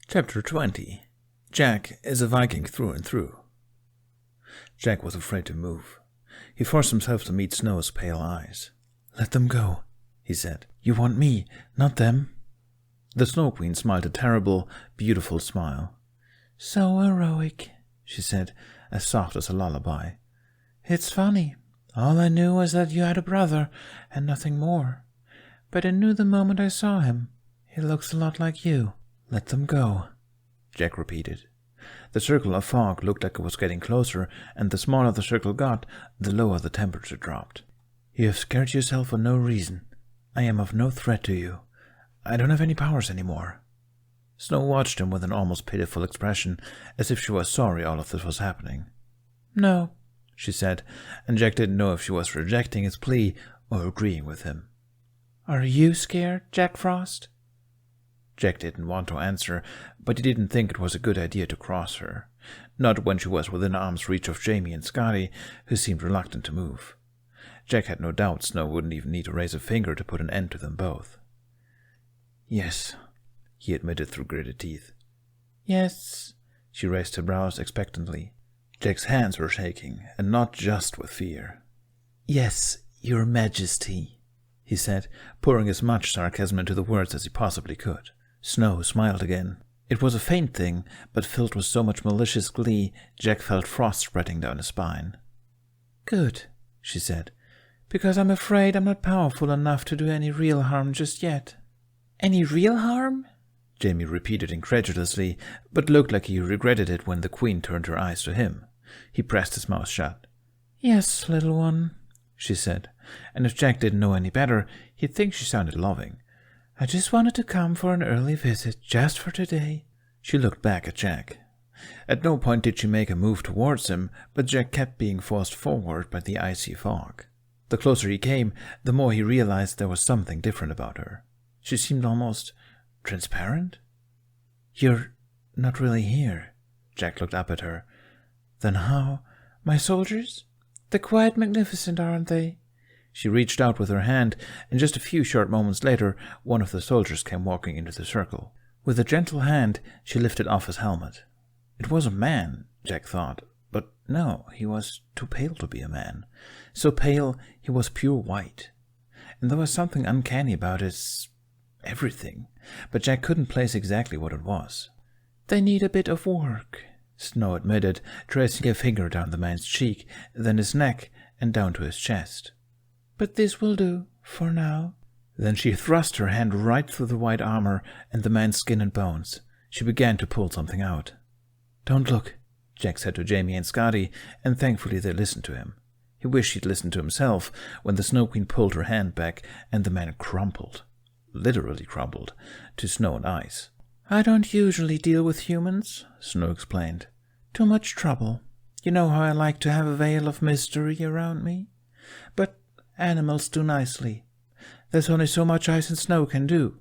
Chapter 20. Jack is a Viking through and through. Jack was afraid to move. He forced himself to meet Snow's pale eyes. "Let them go," he said. "You want me, not them." The Snow Queen smiled a terrible, beautiful smile. "So heroic," she said, as soft as a lullaby. "It's funny. All I knew was that you had a brother, and nothing more. But I knew the moment I saw him. He looks a lot like you. Let them go," Jack repeated. The circle of fog looked like it was getting closer, and the smaller the circle got, the lower the temperature dropped. "You have scared yourself for no reason. I am of no threat to you. I don't have any powers anymore." Snow watched him with an almost pitiful expression, as if she was sorry all of this was happening. "No," she said, and Jack didn't know if she was rejecting his plea or agreeing with him. "Are you scared, Jack Frost?" Jack didn't want to answer, but he didn't think it was a good idea to cross her, not when she was within arm's reach of Jamie and Scotty, who seemed reluctant to move. Jack had no doubt Snow wouldn't even need to raise a finger to put an end to them both. "Yes," he admitted through gritted teeth. "Yes," she raised her brows expectantly. Jack's hands were shaking, and not just with fear. "Yes, Your Majesty," he said, pouring as much sarcasm into the words as he possibly could. Snow smiled again. It was a faint thing, but filled with so much malicious glee, Jack felt frost spreading down his spine. "Good," she said, "because I'm afraid I'm not powerful enough to do any real harm just yet." "Any real harm?" Jamie repeated incredulously, but looked like he regretted it when the Queen turned her eyes to him. He pressed his mouth shut. "Yes, little one," she said, and if Jack didn't know any better, he'd think she sounded loving. "I just wanted to come for an early visit, just for today." She looked back at Jack. At no point did she make a move towards him, but Jack kept being forced forward by the icy fog. The closer he came, the more he realized there was something different about her. She seemed almost transparent. "You're not really here," Jack looked up at her. "Then how? My soldiers? They're quite magnificent, aren't they?" She reached out with her hand, and just a few short moments later, one of the soldiers came walking into the circle. With a gentle hand, she lifted off his helmet. It was a man, Jack thought, but no, he was too pale to be a man. So pale, he was pure white. And there was something uncanny about his everything, but Jack couldn't place exactly what it was. "They need a bit of work," Snow admitted, tracing a finger down the man's cheek, then his neck, and down to his chest. "But this will do, for now." Then she thrust her hand right through the white armor and the man's skin and bones. She began to pull something out. "Don't look," Jack said to Jamie and Scotty, and thankfully they listened to him. He wished he'd listened to himself when the Snow Queen pulled her hand back and the man crumpled, literally crumpled, to snow and ice. "I don't usually deal with humans," Snow explained. "Too much trouble. You know how I like to have a veil of mystery around me? But animals do nicely. There's only so much ice and snow can do.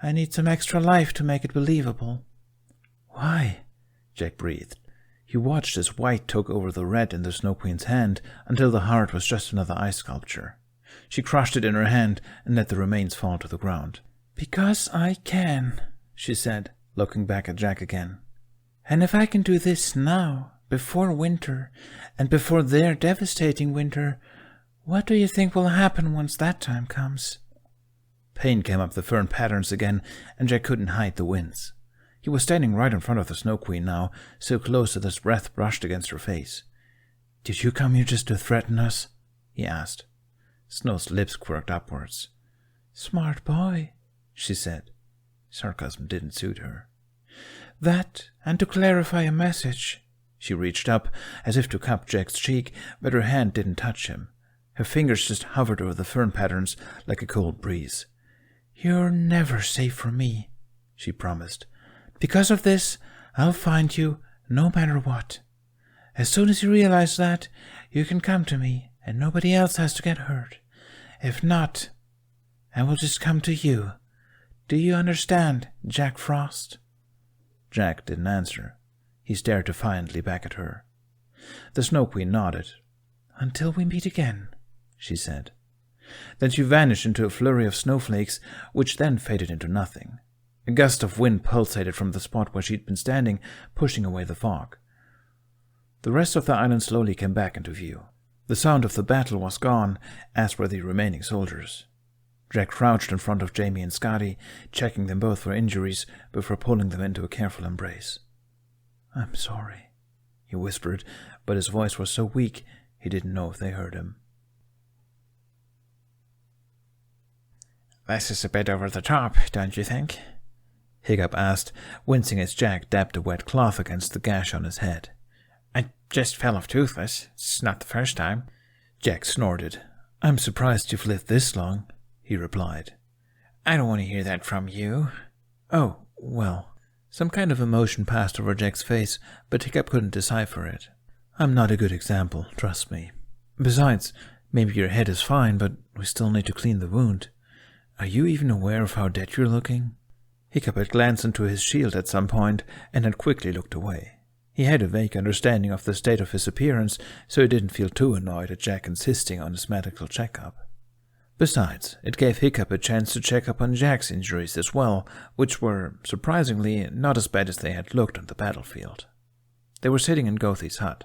I need some extra life to make it believable." "Why?" Jack breathed. He watched as white took over the red in the Snow Queen's hand until the heart was just another ice sculpture. She crushed it in her hand and let the remains fall to the ground. "Because I can," she said, looking back at Jack again. "And if I can do this now, before winter, and before their devastating winter, what do you think will happen once that time comes?" Pain came up the fern patterns again, and Jack couldn't hide the winds. He was standing right in front of the Snow Queen now, so close that his breath brushed against her face. "Did you come here just to threaten us?" he asked. Snow's lips quirked upwards. "Smart boy," she said. Sarcasm didn't suit her. "That, and to clarify a message." She reached up, as if to cup Jack's cheek, but her hand didn't touch him. Her fingers just hovered over the fern patterns like a cold breeze. "You're never safe from me," she promised. "Because of this, I'll find you, no matter what. As soon as you realize that, you can come to me, and nobody else has to get hurt. If not, I will just come to you. Do you understand, Jack Frost?" Jack didn't answer. He stared defiantly back at her. The Snow Queen nodded. "Until we meet again," she said. Then she vanished into a flurry of snowflakes, which then faded into nothing. A gust of wind pulsated from the spot where she'd been standing, pushing away the fog. The rest of the island slowly came back into view. The sound of the battle was gone, as were the remaining soldiers. Jack crouched in front of Jamie and Scotty, checking them both for injuries before pulling them into a careful embrace. "I'm sorry," he whispered, but his voice was so weak he didn't know if they heard him. "This is a bit over the top, don't you think?" Hiccup asked, wincing as Jack dabbed a wet cloth against the gash on his head. "I just fell off toothless. It's not the first time." Jack snorted. "I'm surprised you've lived this long," he replied. "I don't want to hear that from you." "Oh, well." Some kind of emotion passed over Jack's face, but Hiccup couldn't decipher it. "I'm not a good example, trust me. Besides, maybe your head is fine, but we still need to clean the wound. Are you even aware of how dead you're looking?" Hiccup had glanced into his shield at some point and had quickly looked away. He had a vague understanding of the state of his appearance, so he didn't feel too annoyed at Jack insisting on his medical checkup. Besides, it gave Hiccup a chance to check up on Jack's injuries as well, which were, surprisingly, not as bad as they had looked on the battlefield. They were sitting in Gothi's hut.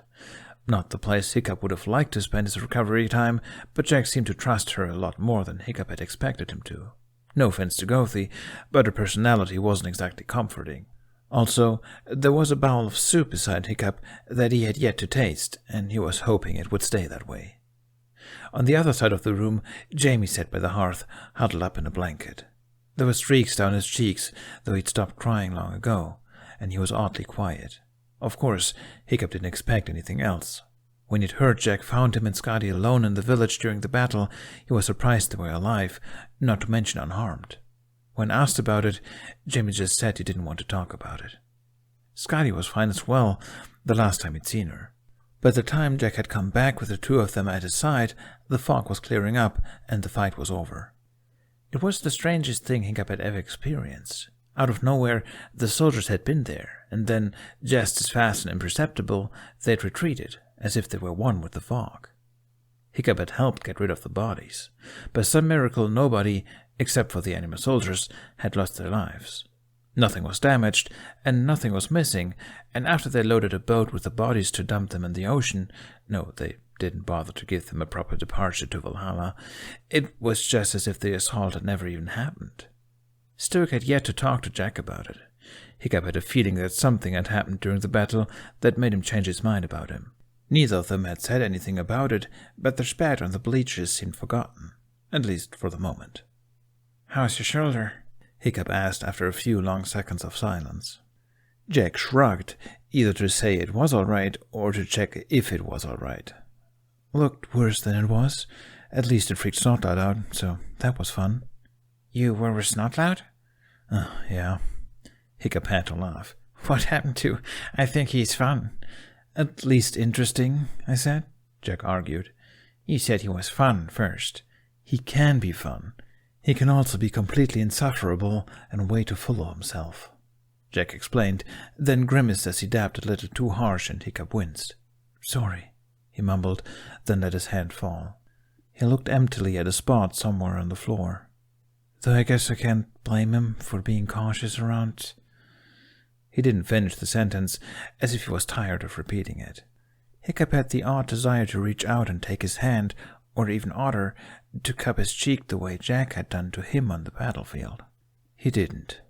Not the place Hiccup would have liked to spend his recovery time, but Jack seemed to trust her a lot more than Hiccup had expected him to. No offense to Gothi, but her personality wasn't exactly comforting. Also, there was a bowl of soup beside Hiccup that he had yet to taste, and he was hoping it would stay that way. On the other side of the room, Jamie sat by the hearth, huddled up in a blanket. There were streaks down his cheeks, though he'd stopped crying long ago, and he was oddly quiet. Of course, Hiccup didn't expect anything else. When he'd heard Jack found him and Scotty alone in the village during the battle, he was surprised they were alive, not to mention unharmed. When asked about it, Jamie just said he didn't want to talk about it. Scotty was fine as well, the last time he'd seen her. By the time Jack had come back with the two of them at his side, the fog was clearing up and the fight was over. It was the strangest thing Hiccup had ever experienced. Out of nowhere, the soldiers had been there, and then, just as fast and imperceptible, they'd retreated, as if they were one with the fog. Hiccup had helped get rid of the bodies. By some miracle, nobody, except for the enemy soldiers, had lost their lives. Nothing was damaged, and nothing was missing, and after they loaded a boat with the bodies to dump them in the ocean, no, they didn't bother to give them a proper departure to Valhalla, it was just as if the assault had never even happened. Stuart had yet to talk to Jack about it. Hiccup had a feeling that something had happened during the battle that made him change his mind about him. Neither of them had said anything about it, but their spat on the bleachers seemed forgotten, at least for the moment. "How's your shoulder?" Hiccup asked after a few long seconds of silence. Jack shrugged, either to say it was all right or to check if it was all right. Looked worse than it was. At least it freaked Snotloud out, so that was fun. "You were with Snotloud?" Yeah. Hiccup had to laugh. "What happened to? I think he's fun." "At least interesting," I said. Jack argued. "You said he was fun first." "He can be fun. He can also be completely insufferable and way too full of himself," Jack explained, then grimaced as he dabbed a little too harsh and Hiccup winced. "Sorry," he mumbled, then let his hand fall. He looked emptily at a spot somewhere on the floor. "Though I guess I can't blame him for being cautious around—" He didn't finish the sentence, as if he was tired of repeating it. Hiccup had the odd desire to reach out and take his hand, or even odder, to cup his cheek the way Jack had done to him on the battlefield. He didn't.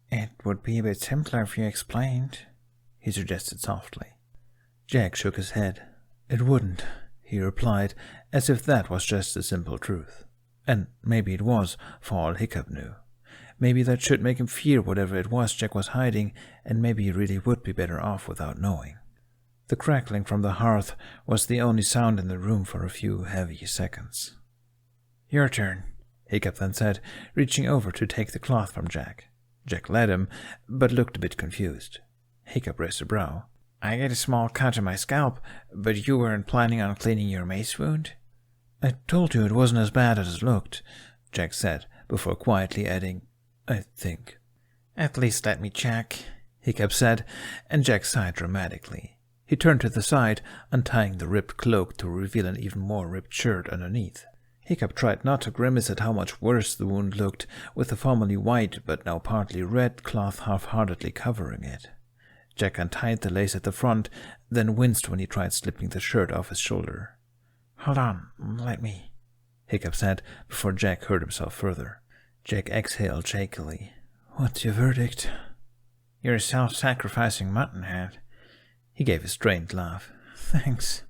"It would be a bit simpler if you explained," he suggested softly. Jack shook his head. "It wouldn't," he replied, as if that was just the simple truth. And maybe it was, for all Hiccup knew. Maybe that should make him fear whatever it was Jack was hiding, and maybe he really would be better off without knowing. The crackling from the hearth was the only sound in the room for a few heavy seconds. "Your turn," Hiccup then said, reaching over to take the cloth from Jack. Jack led him, but looked a bit confused. Hiccup raised a brow. "I get a small cut on my scalp, but you weren't planning on cleaning your mace wound?" "I told you it wasn't as bad as it looked," Jack said, before quietly adding, "I think." "At least let me check," Hiccup said, and Jack sighed dramatically. He turned to the side, untying the ripped cloak to reveal an even more ripped shirt underneath. Hiccup tried not to grimace at how much worse the wound looked, with the formerly white but now partly red cloth half-heartedly covering it. Jack untied the lace at the front, then winced when he tried slipping the shirt off his shoulder. "Hold on, let me," Hiccup said before Jack hurt himself further. Jack exhaled shakily. "What's your verdict?" "You're a self-sacrificing muttonhead." He gave a strained laugh. "Thanks."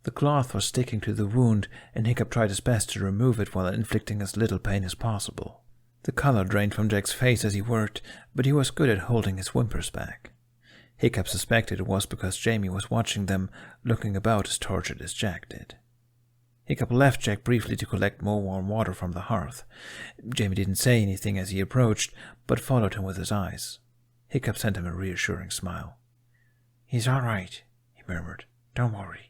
The cloth was sticking to the wound, and Hiccup tried his best to remove it while inflicting as little pain as possible. The color drained from Jack's face as he worked, but he was good at holding his whimpers back. Hiccup suspected it was because Jamie was watching them, looking about as tortured as Jack did. Hiccup left Jack briefly to collect more warm water from the hearth. Jamie didn't say anything as he approached, but followed him with his eyes. Hiccup sent him a reassuring smile. "He's all right," he murmured. "Don't worry."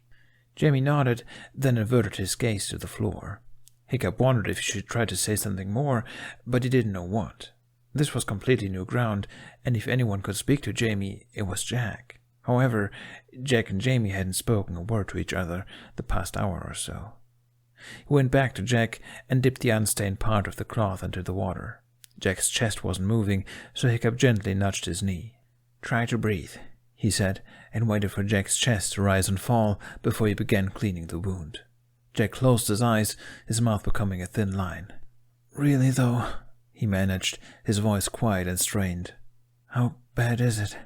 Jamie nodded, then averted his gaze to the floor. Hiccup wondered if he should try to say something more, but he didn't know what. This was completely new ground, and if anyone could speak to Jamie, it was Jack. However, Jack and Jamie hadn't spoken a word to each other the past hour or so. He went back to Jack and dipped the unstained part of the cloth into the water. Jack's chest wasn't moving, so Hiccup gently nudged his knee. "Try to breathe," he said, and waited for Jack's chest to rise and fall before he began cleaning the wound. Jack closed his eyes, his mouth becoming a thin line. "Really, though?" he managed, his voice quiet and strained. "How bad is it?"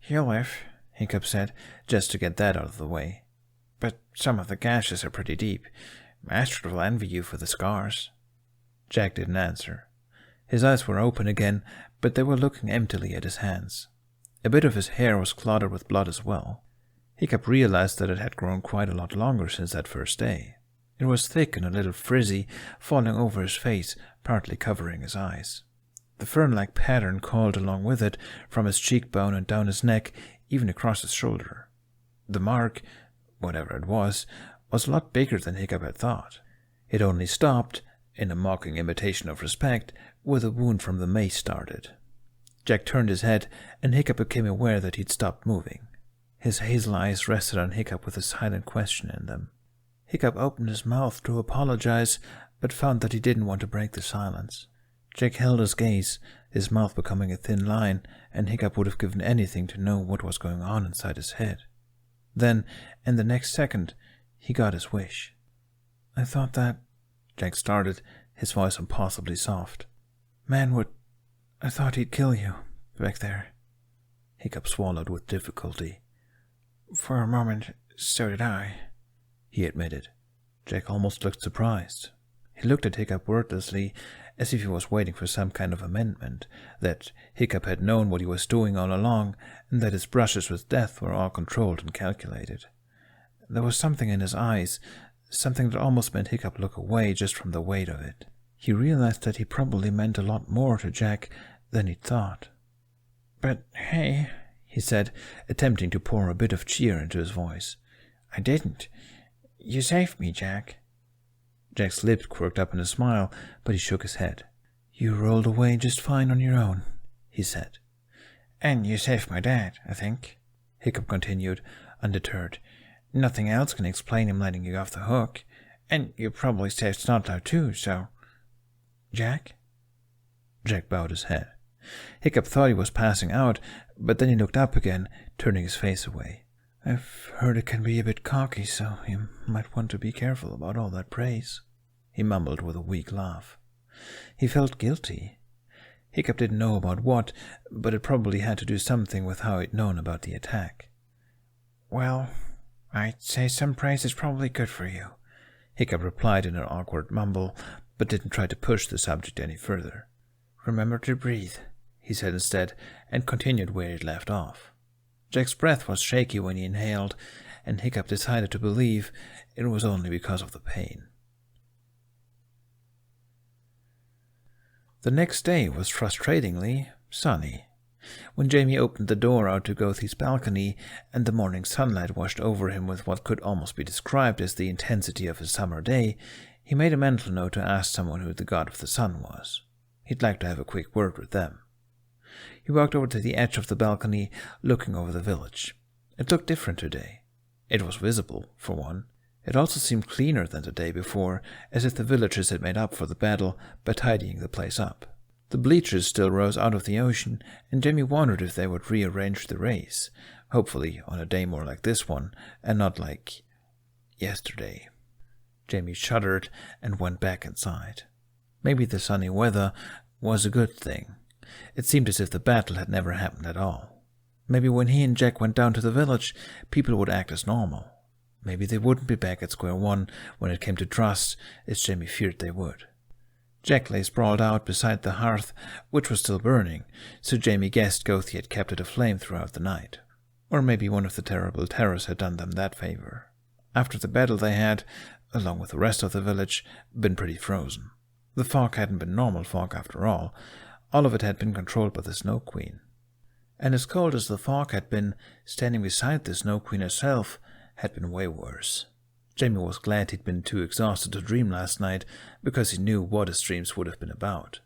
"He'll live," Hiccup said, just to get that out of the way. "But some of the gashes are pretty deep. Astrid will envy you for the scars." Jack didn't answer. His eyes were open again, but they were looking emptily at his hands. A bit of his hair was clotted with blood as well. Hiccup realized that it had grown quite a lot longer since that first day. It was thick and a little frizzy, falling over his face, partly covering his eyes. The fern-like pattern coiled along with it, from his cheekbone and down his neck, even across his shoulder. The mark, whatever it was a lot bigger than Hiccup had thought. It only stopped, in a mocking imitation of respect, where the wound from the mace started. Jack turned his head, and Hiccup became aware that he'd stopped moving. His hazel eyes rested on Hiccup with a silent question in them. Hiccup opened his mouth to apologize, but found that he didn't want to break the silence. Jack held his gaze, his mouth becoming a thin line, and Hiccup would have given anything to know what was going on inside his head. Then, in the next second, he got his wish. "I thought that," Jack started, his voice impossibly soft. I thought he'd kill you, back there." Hiccup swallowed with difficulty. "For a moment, so did I," he admitted. Jack almost looked surprised. He looked at Hiccup wordlessly, as if he was waiting for some kind of amendment, that Hiccup had known what he was doing all along, and that his brushes with death were all controlled and calculated. There was something in his eyes, something that almost made Hiccup look away just from the weight of it. He realized that he probably meant a lot more to Jack than he'd thought. "But hey," he said, attempting to pour a bit of cheer into his voice. "I didn't. You saved me, Jack." Jack's lips quirked up in a smile, but he shook his head. "You rolled away just fine on your own," he said. "And you saved my dad, I think," Hiccup continued, undeterred. "Nothing else can explain him letting you off the hook. And you probably saved Snotlow too, so—" "Jack?" Jack bowed his head. Hiccup thought he was passing out, but then he looked up again, turning his face away. "I've heard it can be a bit cocky, so you might want to be careful about all that praise," he mumbled with a weak laugh. He felt guilty. Hiccup didn't know about what, but it probably had to do something with how he'd known about the attack. "Well, I'd say some praise is probably good for you," Hiccup replied in an awkward mumble, but didn't try to push the subject any further. "Remember to breathe," he said instead, and continued where he'd left off. Jack's breath was shaky when he inhaled, and Hiccup decided to believe it was only because of the pain. The next day was frustratingly sunny. When Jamie opened the door out to Gothi's balcony, and the morning sunlight washed over him with what could almost be described as the intensity of a summer day, he made a mental note to ask someone who the god of the sun was. He'd like to have a quick word with them. He walked over to the edge of the balcony, looking over the village. It looked different today. It was visible, for one. It also seemed cleaner than the day before, as if the villagers had made up for the battle by tidying the place up. The bleachers still rose out of the ocean, and Jamie wondered if they would rearrange the race, hopefully on a day more like this one, and not like yesterday. Jamie shuddered and went back inside. Maybe the sunny weather was a good thing. It seemed as if the battle had never happened at all. Maybe when he and Jack went down to the village, people would act as normal. Maybe they wouldn't be back at square one when it came to trust, as Jamie feared they would. Jack lay sprawled out beside the hearth, which was still burning, so Jamie guessed Gothie had kept it aflame throughout the night. Or maybe one of the terrible terrors had done them that favor. After the battle they had, along with the rest of the village, been pretty frozen. The fog hadn't been normal fog after all. All of it had been controlled by the Snow Queen. And as cold as the fog had been, standing beside the Snow Queen herself had been way worse. Jamie was glad he'd been too exhausted to dream last night, because he knew what his dreams would have been about.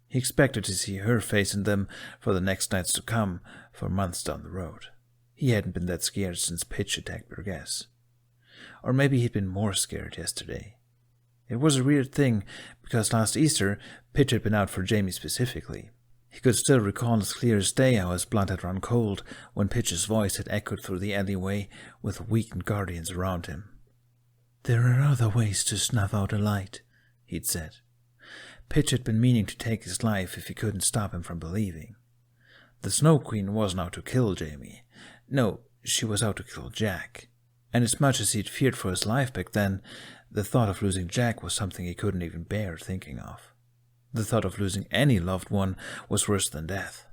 He expected to see her face in them for the next nights to come, for months down the road. He hadn't been that scared since Pitch attacked Burgess. Or maybe he'd been more scared yesterday. It was a weird thing, because last Easter, Pitch had been out for Jamie specifically. He could still recall as clear as day how his blood had run cold when Pitch's voice had echoed through the alleyway with weakened guardians around him. "There are other ways to snuff out a light," he'd said. Pitch had been meaning to take his life if he couldn't stop him from believing. The Snow Queen wasn't out to kill Jamie. No, she was out to kill Jack. And as much as he'd feared for his life back then, the thought of losing Jack was something he couldn't even bear thinking of. The thought of losing any loved one was worse than death.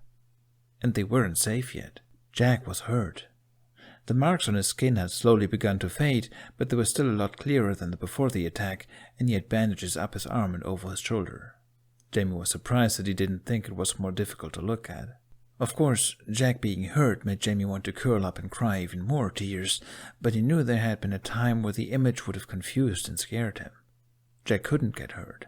And they weren't safe yet. Jack was hurt. The marks on his skin had slowly begun to fade, but they were still a lot clearer than before the attack, and he had bandages up his arm and over his shoulder. Jamie was surprised that he didn't think it was more difficult to look at. Of course, Jack being hurt made Jamie want to curl up and cry even more tears, but he knew there had been a time where the image would have confused and scared him. Jack couldn't get hurt.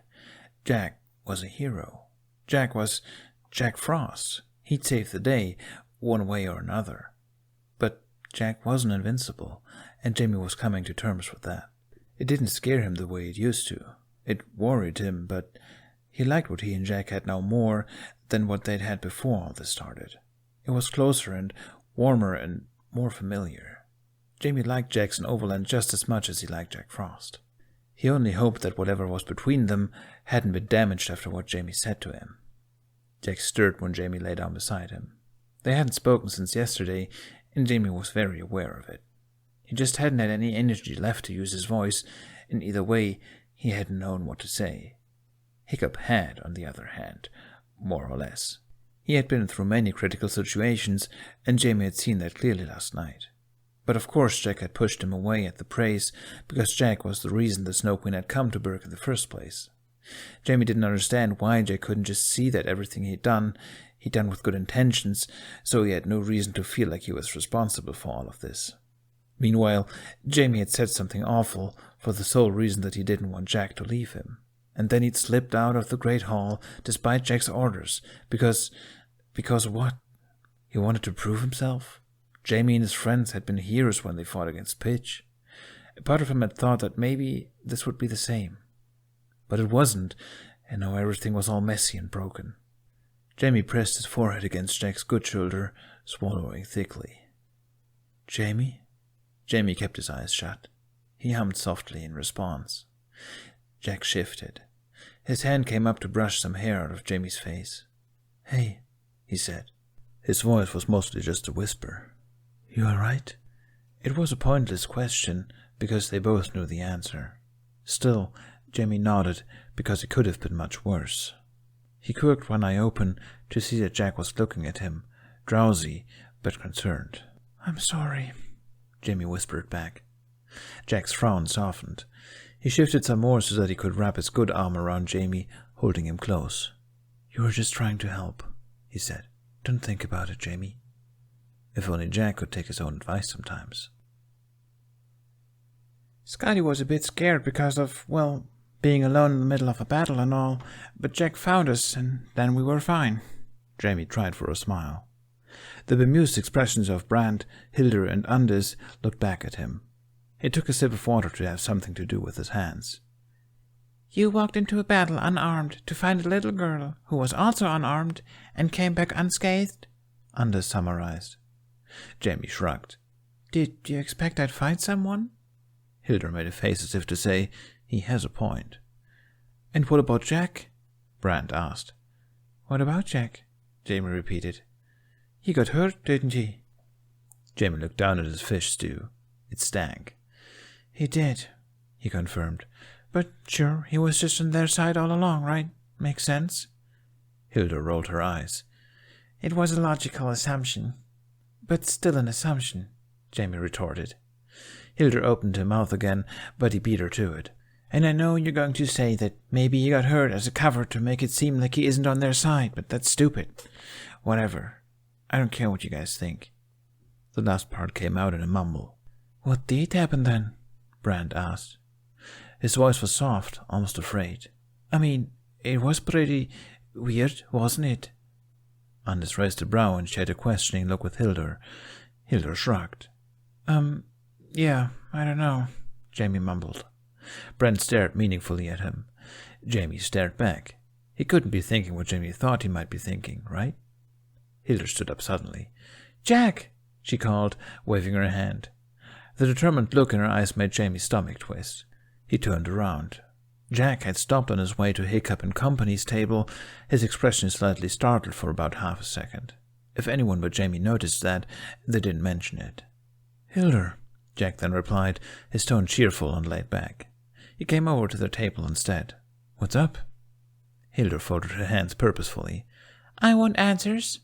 Jack was a hero. Jack was Jack Frost. He'd saved the day, one way or another. But Jack wasn't invincible, and Jamie was coming to terms with that. It didn't scare him the way it used to. It worried him, but he liked what he and Jack had now more than what they'd had before all this started. It was closer and warmer and more familiar. Jamie liked Jackson Overland just as much as he liked Jack Frost. He only hoped that whatever was between them hadn't been damaged after what Jamie said to him. Jack stirred when Jamie lay down beside him. They hadn't spoken since yesterday, and Jamie was very aware of it. He just hadn't had any energy left to use his voice, and either way, he hadn't known what to say. Hiccup had, on the other hand, more or less. He had been through many critical situations, and Jamie had seen that clearly last night. But of course Jack had pushed him away at the praise, because Jack was the reason the Snow Queen had come to Berk in the first place. Jamie didn't understand why Jack couldn't just see that everything he'd done with good intentions, so he had no reason to feel like he was responsible for all of this. Meanwhile, Jamie had said something awful for the sole reason that he didn't want Jack to leave him. And then he'd slipped out of the Great Hall despite Jack's orders, because what? He wanted to prove himself? Jamie and his friends had been heroes when they fought against Pitch. A part of him had thought that maybe this would be the same. But it wasn't, and now everything was all messy and broken. Jamie pressed his forehead against Jack's good shoulder, swallowing thickly. "Jamie?" Jamie kept his eyes shut. He hummed softly in response. Jack shifted. His hand came up to brush some hair out of Jamie's face. "Hey," he said. His voice was mostly just a whisper. "You all right?" It was a pointless question, because they both knew the answer. Still, Jamie nodded, because it could have been much worse. He quirked one eye open to see that Jack was looking at him, drowsy but concerned. "I'm sorry," Jamie whispered back. Jack's frown softened. He shifted some more so that he could wrap his good arm around Jamie, holding him close. "You were just trying to help," he said. "Don't think about it, Jamie." If only Jack could take his own advice sometimes. Scotty was a bit scared because of, well, being alone in the middle of a battle and all, but Jack found us, and then we were fine. Jamie tried for a smile. The bemused expressions of Brandt, Hilder, and Anders looked back at him. He took a sip of water to have something to do with his hands. You walked into a battle unarmed to find a little girl who was also unarmed and came back unscathed? Anders summarized. Jamie shrugged. Did you expect I'd fight someone? Hildur made a face as if to say, he has a point. And what about Jack? Brand asked. What about Jack? Jamie repeated. He got hurt, didn't he? Jamie looked down at his fish stew. It stank. He did, he confirmed. But sure, he was just on their side all along, right? Makes sense? Hildur rolled her eyes. It was a logical assumption. But still an assumption, Jamie retorted. Hildur opened her mouth again, but he beat her to it. And I know you're going to say that maybe he got hurt as a cover to make it seem like he isn't on their side, but that's stupid. Whatever. I don't care what you guys think. The last part came out in a mumble. What did happen then? Brand asked. His voice was soft, almost afraid. I mean, it was pretty weird, wasn't it? Anders raised a brow and shared a questioning look with Hildur. Hildur shrugged. Yeah, I don't know, Jamie mumbled. Brand stared meaningfully at him. Jamie stared back. He couldn't be thinking what Jamie thought he might be thinking, right? Hildur stood up suddenly. Jack! She called, waving her hand. The determined look in her eyes made Jamie's stomach twist. He turned around. Jack had stopped on his way to Hiccup and Company's table, his expression slightly startled for about half a second. If anyone but Jamie noticed that, they didn't mention it. Hildur, Jack then replied, his tone cheerful and laid back. He came over to their table instead. What's up? Hildur folded her hands purposefully. I want answers.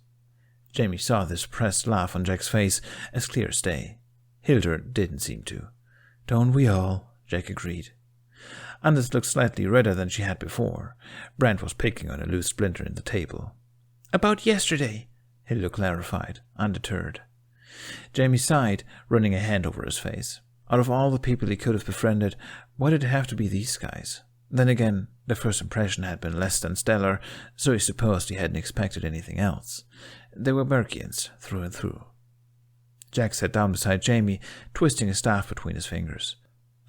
Jamie saw the suppressed laugh on Jack's face as clear as day. Hildur didn't seem to. Don't we all? Jack agreed. Anders looked slightly redder than she had before. Brand was picking on a loose splinter in the table. About yesterday, Hildur clarified, undeterred. Jamie sighed, running a hand over his face. Out of all the people he could have befriended, why did it have to be these guys? Then again, the first impression had been less than stellar, so he supposed he hadn't expected anything else. They were Merkians, through and through. Jack sat down beside Jamie, twisting his staff between his fingers.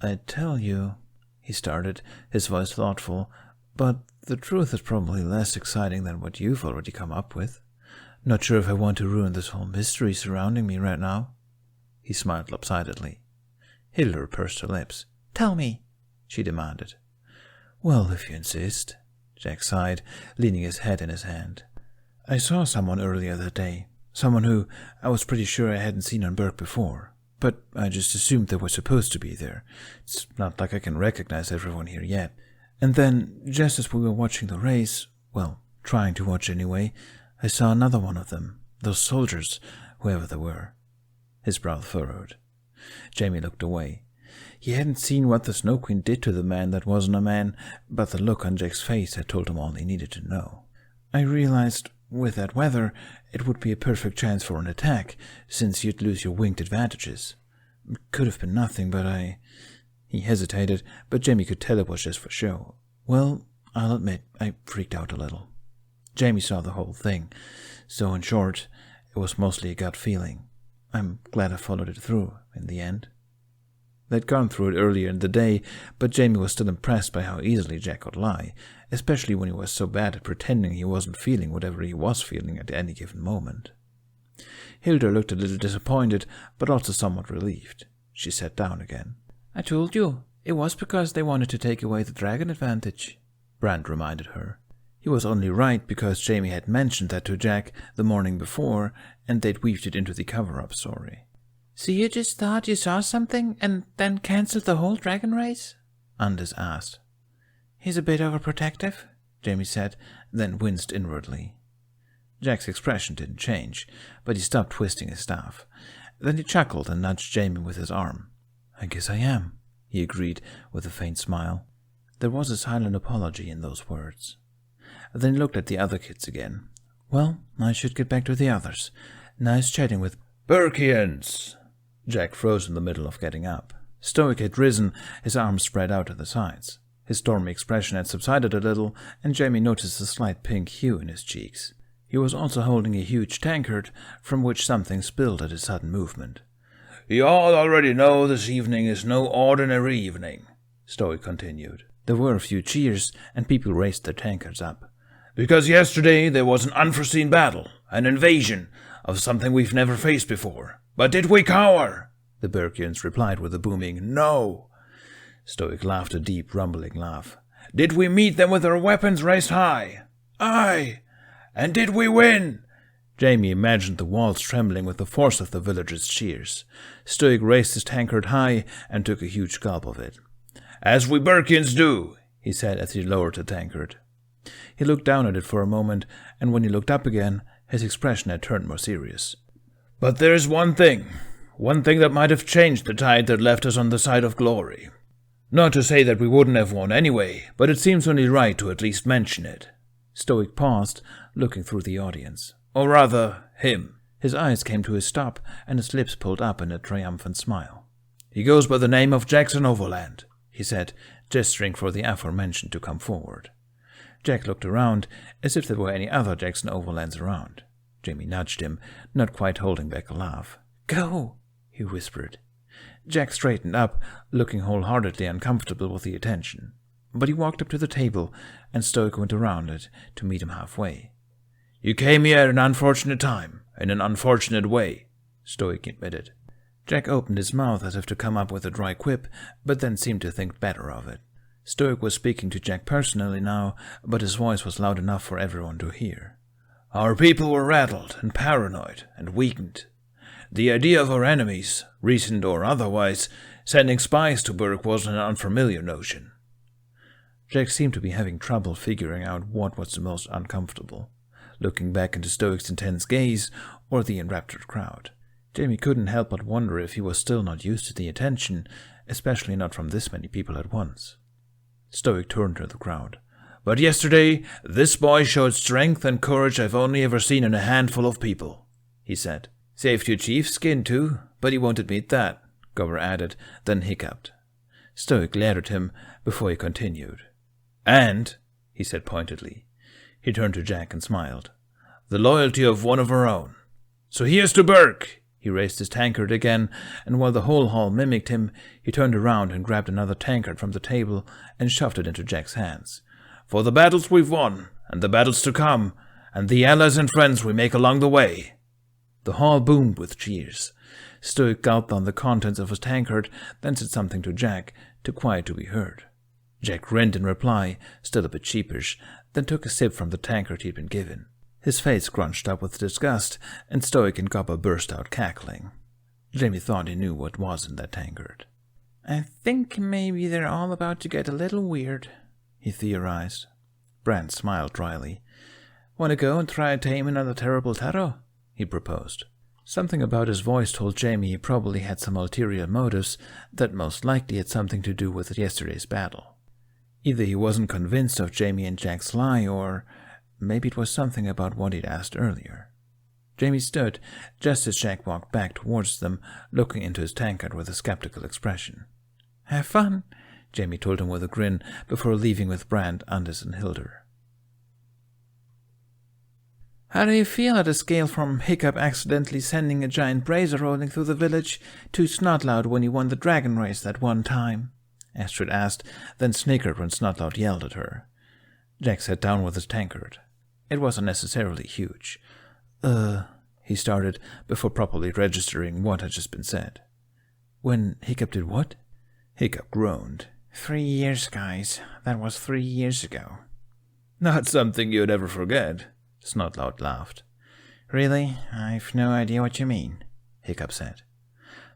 I tell you, he started, his voice thoughtful, but the truth is probably less exciting than what you've already come up with. Not sure if I want to ruin this whole mystery surrounding me right now. He smiled lopsidedly. Hildur pursed her lips. Tell me, she demanded. Well, if you insist, Jack sighed, leaning his head in his hand. I saw someone earlier that day, someone who I was pretty sure I hadn't seen on Berk before, but I just assumed they were supposed to be there. It's not like I can recognize everyone here yet. And then, just as we were watching the race, well, trying to watch anyway, I saw another one of them, those soldiers, whoever they were. His brow furrowed. Jamie looked away. He hadn't seen what the Snow Queen did to the man that wasn't a man, but the look on Jack's face had told him all he needed to know. I realized, with that weather, it would be a perfect chance for an attack, since you'd lose your winged advantages. It could have been nothing, but He hesitated, but Jamie could tell it was just for show. Well, I'll admit, I freaked out a little. Jamie saw the whole thing, so in short, it was mostly a gut feeling. I'm glad I followed it through, in the end. They'd gone through it earlier in the day, but Jamie was still impressed by how easily Jack could lie, especially when he was so bad at pretending he wasn't feeling whatever he was feeling at any given moment. Hildur looked a little disappointed, but also somewhat relieved. She sat down again. I told you, it was because they wanted to take away the dragon advantage, Brand reminded her. He was only right because Jamie had mentioned that to Jack the morning before, and they'd weaved it into the cover-up story. So you just thought you saw something and then cancelled the whole dragon race? Anders asked. He's a bit overprotective, Jamie said, then winced inwardly. Jack's expression didn't change, but he stopped twisting his staff. Then he chuckled and nudged Jamie with his arm. I guess I am, he agreed with a faint smile. There was a silent apology in those words. Then he looked at the other kids again. Well, I should get back to the others. Nice chatting with Berkians. Jack froze in the middle of getting up. Stoic had risen, his arms spread out to the sides. His stormy expression had subsided a little, and Jamie noticed a slight pink hue in his cheeks. He was also holding a huge tankard, from which something spilled at his sudden movement. You all already know this evening is no ordinary evening, Stoic continued. There were a few cheers, and people raised their tankards up. Because yesterday there was an unforeseen battle, an invasion of something we've never faced before. But did we cower? The Burkians replied with a booming no. Stoic laughed a deep, rumbling laugh. Did we meet them with our weapons raised high? Aye. And did we win? Jamie imagined the walls trembling with the force of the villagers' cheers. Stoic raised his tankard high and took a huge gulp of it. As we Burkians do, he said as he lowered the tankard. He looked down at it for a moment, and when he looked up again, his expression had turned more serious. But there's one thing that might have changed the tide that left us on the side of glory. Not to say that we wouldn't have won anyway, but it seems only right to at least mention it. Stoic paused, looking through the audience. Or rather, him. His eyes came to a stop, and his lips pulled up in a triumphant smile. He goes by the name of Jackson Overland, he said, gesturing for the aforementioned to come forward. Jack looked around, as if there were any other Jackson Overlands around. Jamie nudged him, not quite holding back a laugh. Go, he whispered. Jack straightened up, looking wholeheartedly uncomfortable with the attention. But he walked up to the table, and Stoic went around it to meet him halfway. You came here at an unfortunate time, in an unfortunate way, Stoic admitted. Jack opened his mouth as if to come up with a dry quip, but then seemed to think better of it. Stoic was speaking to Jack personally now, but his voice was loud enough for everyone to hear. Our people were rattled and paranoid and weakened. The idea of our enemies, recent or otherwise, sending spies to Burke wasn't an unfamiliar notion. Jack seemed to be having trouble figuring out what was the most uncomfortable, looking back into Stoic's intense gaze or the enraptured crowd. Jamie couldn't help but wonder if he was still not used to the attention, especially not from this many people at once. Stoic turned to the crowd. But yesterday, this boy showed strength and courage I've only ever seen in a handful of people, he said. Saved your chief's skin too, but he won't admit that, Gobber added, then hiccuped. Stoic glared at him before he continued. And, he said pointedly. He turned to Jack and smiled. The loyalty of one of our own. So here's to Burke! He raised his tankard again, and while the whole hall mimicked him, he turned around and grabbed another tankard from the table and shoved it into Jack's hands. For the battles we've won, and the battles to come, and the allies and friends we make along the way. The hall boomed with cheers. Stoic gulped on the contents of his tankard, then said something to Jack, too quiet to be heard. Jack grinned in reply, still a bit sheepish, then took a sip from the tankard he'd been given. His face scrunched up with disgust, and Stoic and Gobber burst out cackling. Jamie thought he knew what was in that tankard. I think maybe they're all about to get a little weird, he theorized. Brand smiled dryly. Want to go and try tame another terrible taro? He proposed. Something about his voice told Jamie he probably had some ulterior motives that most likely had something to do with yesterday's battle. Either he wasn't convinced of Jamie and Jack's lie, or maybe it was something about what he'd asked earlier. Jamie stood just as Jack walked back towards them, looking into his tankard with a skeptical expression. Have fun, Jamie told him with a grin before leaving with Brand, Anders, and Hildur. How do you feel at a scale from Hiccup accidentally sending a giant brazier rolling through the village to Snotloud when he won the dragon race that one time? Astrid asked, then snickered when Snotloud yelled at her. Jack sat down with his tankard. It was unnecessarily huge. He started, before properly registering what had just been said. When Hiccup did what? Hiccup groaned. 3 years, guys. That was 3 years ago. Not something you'd ever forget. Snotloud laughed. Really? I've no idea what you mean, Hiccup said.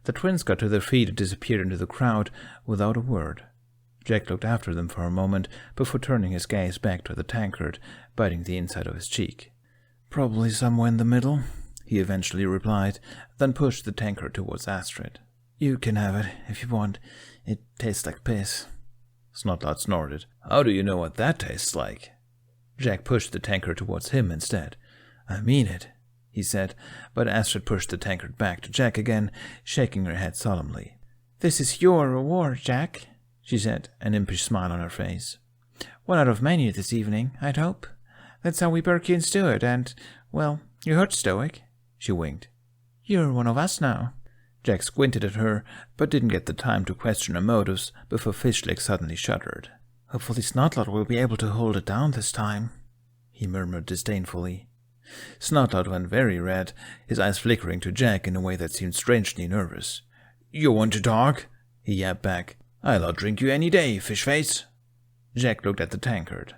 The twins got to their feet and disappeared into the crowd without a word. Jack looked after them for a moment before turning his gaze back to the tankard, biting the inside of his cheek. Probably somewhere in the middle, he eventually replied, then pushed the tankard towards Astrid. You can have it, if you want. It tastes like piss. Snotloud snorted. How do you know what that tastes like? Jack pushed the tankard towards him instead. I mean it, he said, but Astrid pushed the tankard back to Jack again, shaking her head solemnly. This is your reward, Jack, she said, an impish smile on her face. One out of many this evening, I'd hope. That's how we Burkians do it, and, well, you heard Stoic. She winked. You're one of us now. Jack squinted at her, but didn't get the time to question her motives before Fishleg suddenly shuddered. Hopefully Snotlot will be able to hold it down this time, he murmured disdainfully. Snotlot went very red, his eyes flickering to Jack in a way that seemed strangely nervous. "You want to talk?" he yapped back. "I'll outdrink you any day, Fishface." Jack looked at the tankard.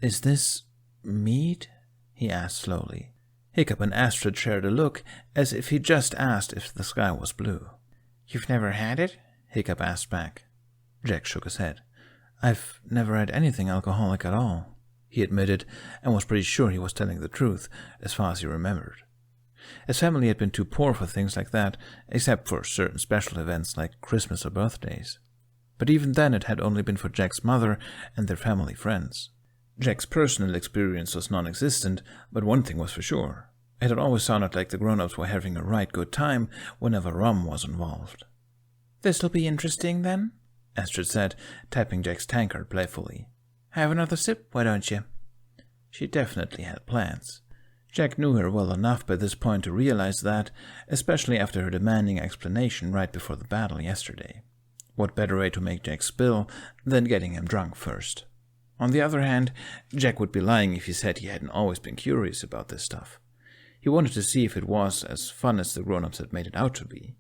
"Is this mead?" he asked slowly. Hiccup and Astrid shared a look, as if he just asked if the sky was blue. "You've never had it?" Hiccup asked back. Jack shook his head. "I've never had anything alcoholic at all," he admitted, and was pretty sure he was telling the truth, as far as he remembered. His family had been too poor for things like that, except for certain special events like Christmas or birthdays. But even then it had only been for Jack's mother and their family friends. Jack's personal experience was non-existent, but one thing was for sure. It had always sounded like the grown-ups were having a right good time whenever rum was involved. "This'll be interesting, then?" Astrid said, tapping Jack's tankard playfully. "Have another sip, why don't you?" She definitely had plans. Jack knew her well enough by this point to realize that, especially after her demanding explanation right before the battle yesterday. What better way to make Jack spill than getting him drunk first? On the other hand, Jack would be lying if he said he hadn't always been curious about this stuff. He wanted to see if it was as fun as the grown-ups had made it out to be.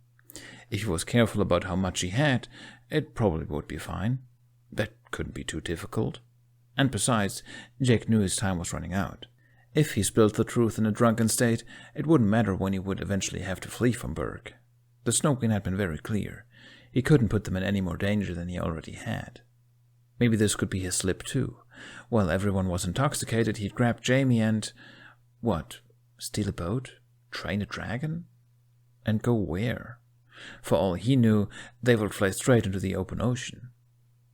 If he was careful about how much he had, it probably would be fine. That couldn't be too difficult. And besides, Jack knew his time was running out. If he spilled the truth in a drunken state, it wouldn't matter when he would eventually have to flee from Berg. The Snow Queen had been very clear. He couldn't put them in any more danger than he already had. Maybe this could be his slip too. While everyone was intoxicated, he'd grab Jamie and... what? Steal a boat? Train a dragon? And go where? For all he knew, they would fly straight into the open ocean.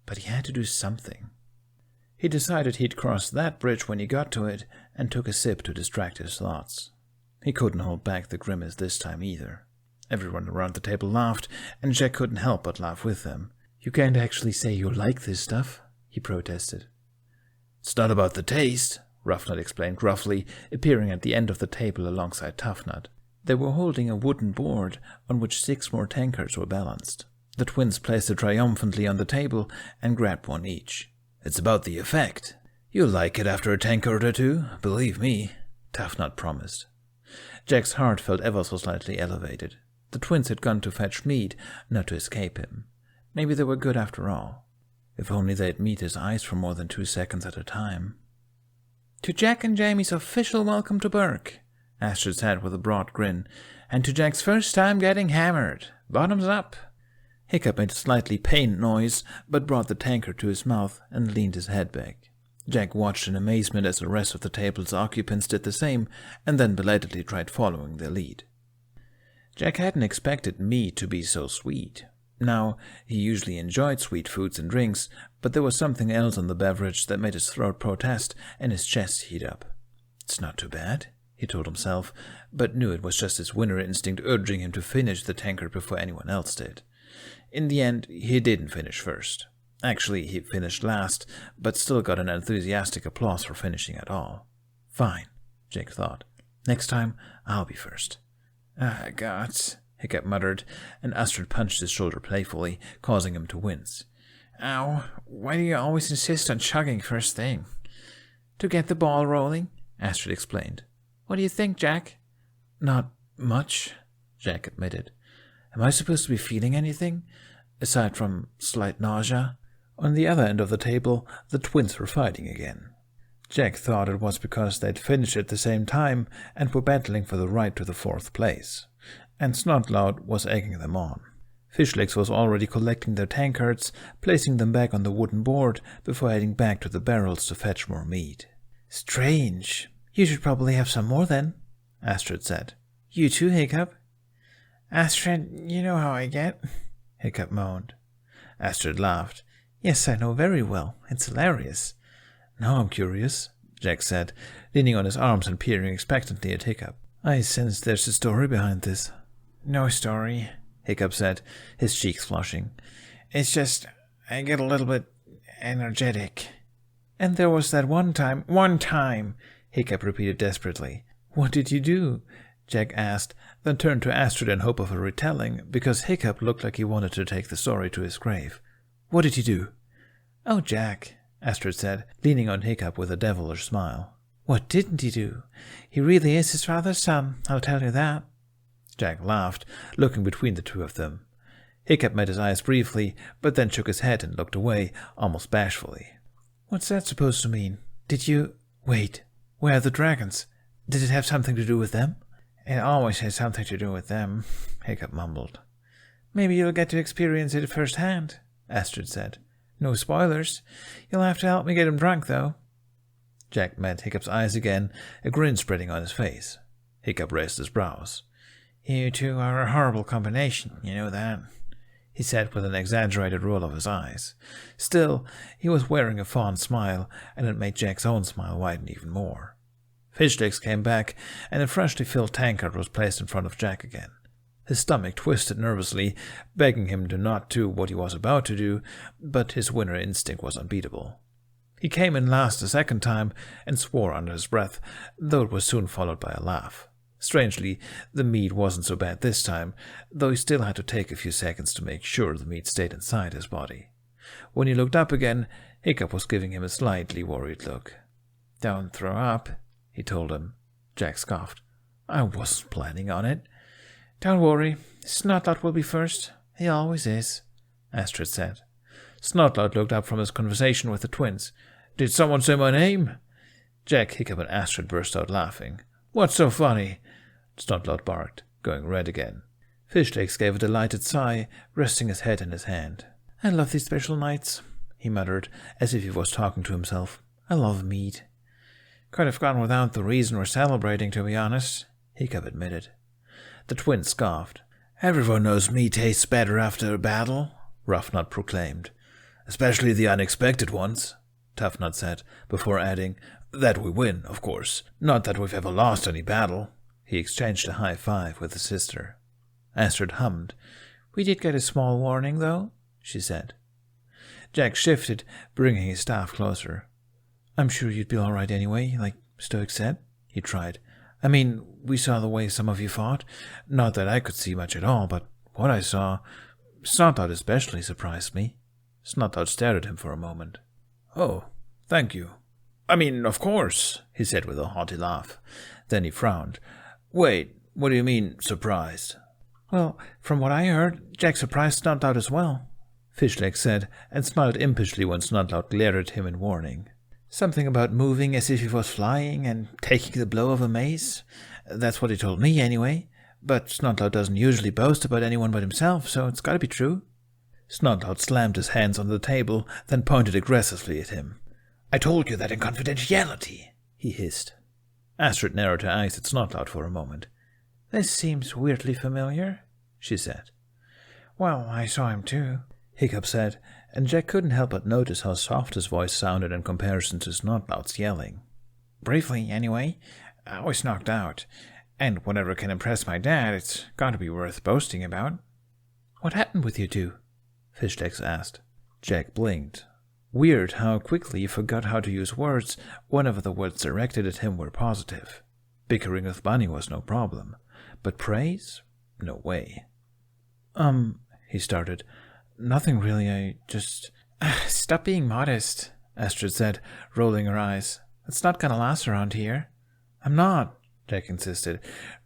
But he had to do something. He decided he'd cross that bridge when he got to it, and took a sip to distract his thoughts. He couldn't hold back the grimace this time either. Everyone around the table laughed, and Jack couldn't help but laugh with them. "You can't actually say you like this stuff," he protested. "It's not about the taste," Roughnut explained gruffly, appearing at the end of the table alongside Toughnut. They were holding a wooden board on which 6 more tankards were balanced. The twins placed it triumphantly on the table and grabbed one each. "It's about the effect. You'll like it after a tankard or two, believe me," Toughnut promised. Jack's heart felt ever so slightly elevated. The twins had gone to fetch mead, not to escape him. Maybe they were good after all. If only they'd meet his eyes for more than 2 seconds at a time. "To Jack and Jamie's official welcome to Berg," Astrid said with a broad grin, "and to Jack's first time getting hammered. Bottoms up." Hiccup made a slightly pained noise, but brought the tankard to his mouth and leaned his head back. Jack watched in amazement as the rest of the table's occupants did the same, and then belatedly tried following their lead. Jack hadn't expected mead to be so sweet. Now, he usually enjoyed sweet foods and drinks, but there was something else in the beverage that made his throat protest and his chest heat up. "It's not too bad," he told himself, but knew it was just his winner instinct urging him to finish the tankard before anyone else did. In the end, he didn't finish first. Actually, he finished last, but still got an enthusiastic applause for finishing at all. "Fine," Jake thought. "Next time, I'll be first." "Ah, gods," Hiccup muttered, and Astrid punched his shoulder playfully, causing him to wince. "Ow, why do you always insist on chugging first thing?" "To get the ball rolling," Astrid explained. "What do you think, Jack?" "Not much," Jack admitted. "Am I supposed to be feeling anything, aside from slight nausea?" On the other end of the table, the twins were fighting again. Jack thought it was because they'd finished at the same time and were battling for the right to the 4th place, and Snotlout was egging them on. Fishlegs was already collecting their tankards, placing them back on the wooden board before heading back to the barrels to fetch more meat. "Strange. You should probably have some more then," Astrid said. "You too, Hiccup?" "Astrid, you know how I get," Hiccup moaned. Astrid laughed. "Yes, I know very well. It's hilarious." "Now I'm curious," Jack said, leaning on his arms and peering expectantly at Hiccup. "I sense there's a story behind this." "No story," Hiccup said, his cheeks flushing. "It's just, I get a little bit energetic. And there was that one time, Hiccup repeated desperately. "What did you do?" Jack asked, then turned to Astrid in hope of a retelling, because Hiccup looked like he wanted to take the story to his grave. What did he do? Oh, Jack, Astrid said, leaning on Hiccup with a devilish smile. What didn't he do? He really is his father's son, I'll tell you that. Jack laughed, looking between the two of them. Hiccup met his eyes briefly, but then shook his head and looked away, almost bashfully. What's that supposed to mean? Did you... Wait, where are the dragons? Did it have something to do with them? It always has something to do with them, Hiccup mumbled. Maybe you'll get to experience it firsthand, Astrid said. No spoilers. You'll have to help me get him drunk, though. Jack met Hiccup's eyes again, a grin spreading on his face. Hiccup raised his brows. You two are a horrible combination, you know that, he said with an exaggerated roll of his eyes. Still, he was wearing a fond smile, and it made Jack's own smile widen even more. Fish sticks came back, and a freshly filled tankard was placed in front of Jack again. His stomach twisted nervously, begging him to not do what he was about to do, but his winner instinct was unbeatable. He came in last a second time and swore under his breath, though it was soon followed by a laugh. Strangely, the meat wasn't so bad this time, though he still had to take a few seconds to make sure the meat stayed inside his body. When he looked up again, Hiccup was giving him a slightly worried look. Don't throw up, he told him. Jack scoffed. I wasn't planning on it. Don't worry, Snotlot will be first. He always is, Astrid said. Snotlot looked up from his conversation with the twins. Did someone say my name? Jack, Hiccup, and Astrid burst out laughing. What's so funny? Snotlot barked, going red again. Fishlegs gave a delighted sigh, resting his head in his hand. I love these special nights, he muttered, as if he was talking to himself. I love meat. Could have gone without the reason we're celebrating, to be honest, Hiccup admitted. The twins scoffed. Everyone knows meat tastes better after a battle, Roughnut proclaimed. Especially the unexpected ones, Toughnut said, before adding, that we win, of course. Not that we've ever lost any battle. He exchanged a high five with his sister. Astrid hummed. We did get a small warning, though, she said. Jack shifted, bringing his staff closer. I'm sure you'd be all right anyway, like Stoic said, he tried. I mean, we saw the way some of you fought. Not that I could see much at all, but what I saw, Snotlot especially surprised me. Snotlot stared at him for a moment. Oh, thank you. I mean, of course, he said with a haughty laugh. Then he frowned. Wait, what do you mean, surprised? Well, from what I heard, Jack surprised Snotlot as well, Fishleg said, and smiled impishly when Snotlot glared at him in warning. Something about moving as if he was flying and taking the blow of a mace. That's what he told me, anyway. But Snotlot doesn't usually boast about anyone but himself, so it's got to be true. Snotlot slammed his hands on the table, then pointed aggressively at him. I told you that in confidentiality, he hissed. Astrid narrowed her eyes at Snotlot for a moment. This seems weirdly familiar, she said. Well, I saw him too, Hiccup said, and Jack couldn't help but notice how soft his voice sounded in comparison to Snotlot's yelling. Briefly, anyway. I was knocked out, and whatever can impress my dad, it's got to be worth boasting about. What happened with you two? Fishlegs asked. Jack blinked. Weird how quickly he forgot how to use words whenever the words directed at him were positive. Bickering with Bunny was no problem, but praise? No way. He started. Nothing really, I just... Stop being modest, Astrid said, rolling her eyes. It's not gonna last around here. I'm not, Jack insisted.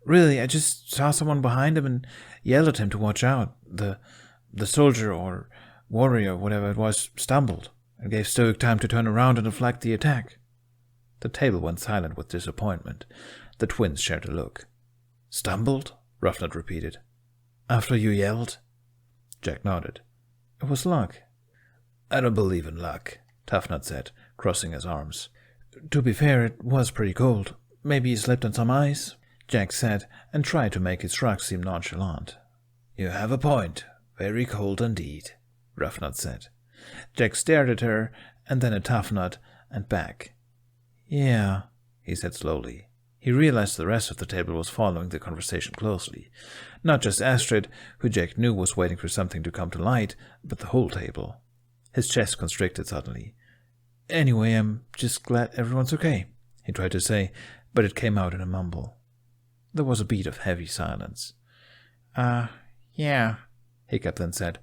Really, I just saw someone behind him and yelled at him to watch out. The soldier or warrior, whatever it was, stumbled and gave Stoic time to turn around and deflect the attack. The table went silent with disappointment. The twins shared a look. Stumbled? Roughnut repeated. After you yelled? Jack nodded. It was luck. I don't believe in luck, Toughnut said, crossing his arms. To be fair, it was pretty cold. Maybe he slipped on some ice, Jack said, and tried to make his shrug seem nonchalant. You have a point. Very cold indeed, Roughnut said. Jack stared at her, and then at Toughnut, and back. Yeah, he said slowly. He realized the rest of the table was following the conversation closely. Not just Astrid, who Jack knew was waiting for something to come to light, but the whole table. His chest constricted suddenly. Anyway, I'm just glad everyone's okay, he tried to say, but it came out in a mumble. There was a beat of heavy silence. Yeah, Hiccup then said.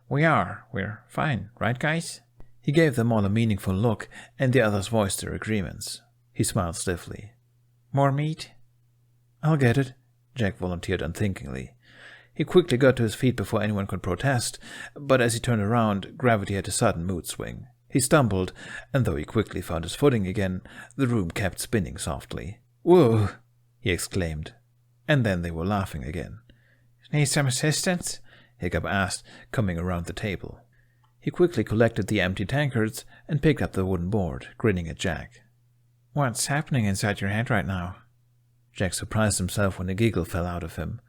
We're fine, right, guys? He gave them all a meaningful look, and the others voiced their agreements. He smiled stiffly. More meat? I'll get it, Jack volunteered unthinkingly. He quickly got to his feet before anyone could protest, but as he turned around, gravity had a sudden mood swing. He stumbled, and though he quickly found his footing again, the room kept spinning softly. "Whoa!" he exclaimed. And then they were laughing again. Need some assistance? Hiccup asked, coming around the table. He quickly collected the empty tankards and picked up the wooden board, grinning at Jack. What's happening inside your head right now? Jack surprised himself when a giggle fell out of him.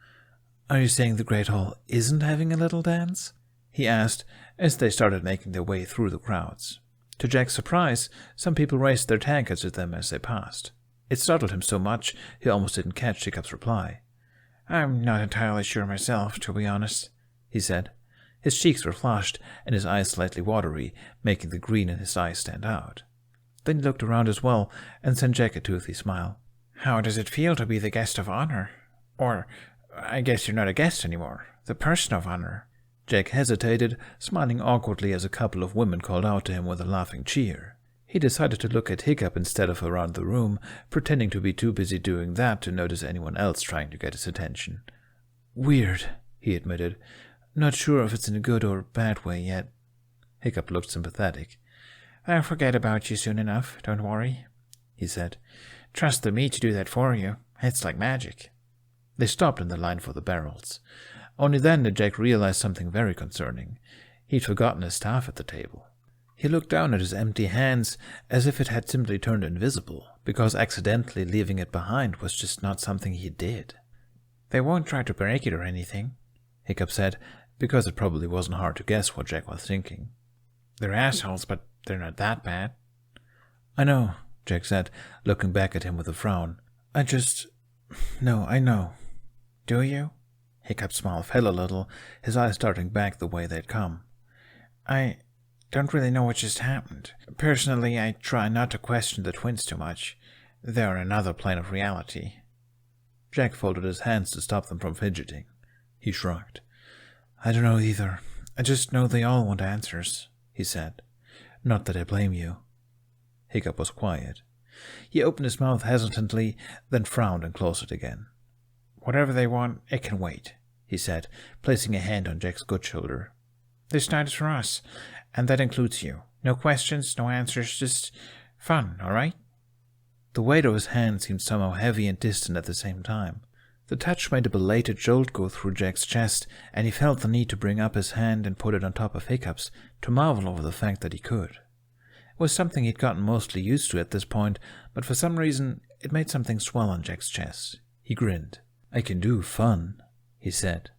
Are you saying the Great Hall isn't having a little dance? He asked, as they started making their way through the crowds. To Jack's surprise, some people raised their tankards at them as they passed. It startled him so much he almost didn't catch Hiccup's reply. I'm not entirely sure myself, to be honest, he said. His cheeks were flushed and his eyes slightly watery, making the green in his eyes stand out. Then he looked around as well and sent Jack a toothy smile. How does it feel to be the guest of honor? Or, I guess you're not a guest anymore, the person of honor. Jack hesitated, smiling awkwardly as a couple of women called out to him with a laughing cheer. He decided to look at Hiccup instead of around the room, pretending to be too busy doing that to notice anyone else trying to get his attention. Weird, he admitted. Not sure if it's in a good or bad way yet. Hiccup looked sympathetic. I'll forget about you soon enough, don't worry, he said. Trust the meat to do that for you. It's like magic. They stopped in the line for the barrels. Only then did Jack realize something very concerning. He'd forgotten his staff at the table. He looked down at his empty hands as if it had simply turned invisible, because accidentally leaving it behind was just not something he did. They won't try to break it or anything, Hiccup said, because it probably wasn't hard to guess what Jack was thinking. They're assholes, but they're not that bad. I know, Jack said, looking back at him with a frown. No, I know. Do you? Hiccup's smile fell a little, his eyes darting back the way they'd come. I don't really know what just happened. Personally, I try not to question the twins too much. They're on another plane of reality. Jack folded his hands to stop them from fidgeting. He shrugged. I don't know either. I just know they all want answers, he said. Not that I blame you. Hiccup was quiet. He opened his mouth hesitantly, then frowned and closed it again. Whatever they want, it can wait, he said, placing a hand on Jack's good shoulder. This night is for us, and that includes you. No questions, no answers, just fun, all right? The weight of his hand seemed somehow heavy and distant at the same time. The touch made a belated jolt go through Jack's chest, and he felt the need to bring up his hand and put it on top of Hiccup's, to marvel over the fact that he could. It was something he'd gotten mostly used to at this point, but for some reason it made something swell on Jack's chest. He grinned. I can do fun, he said.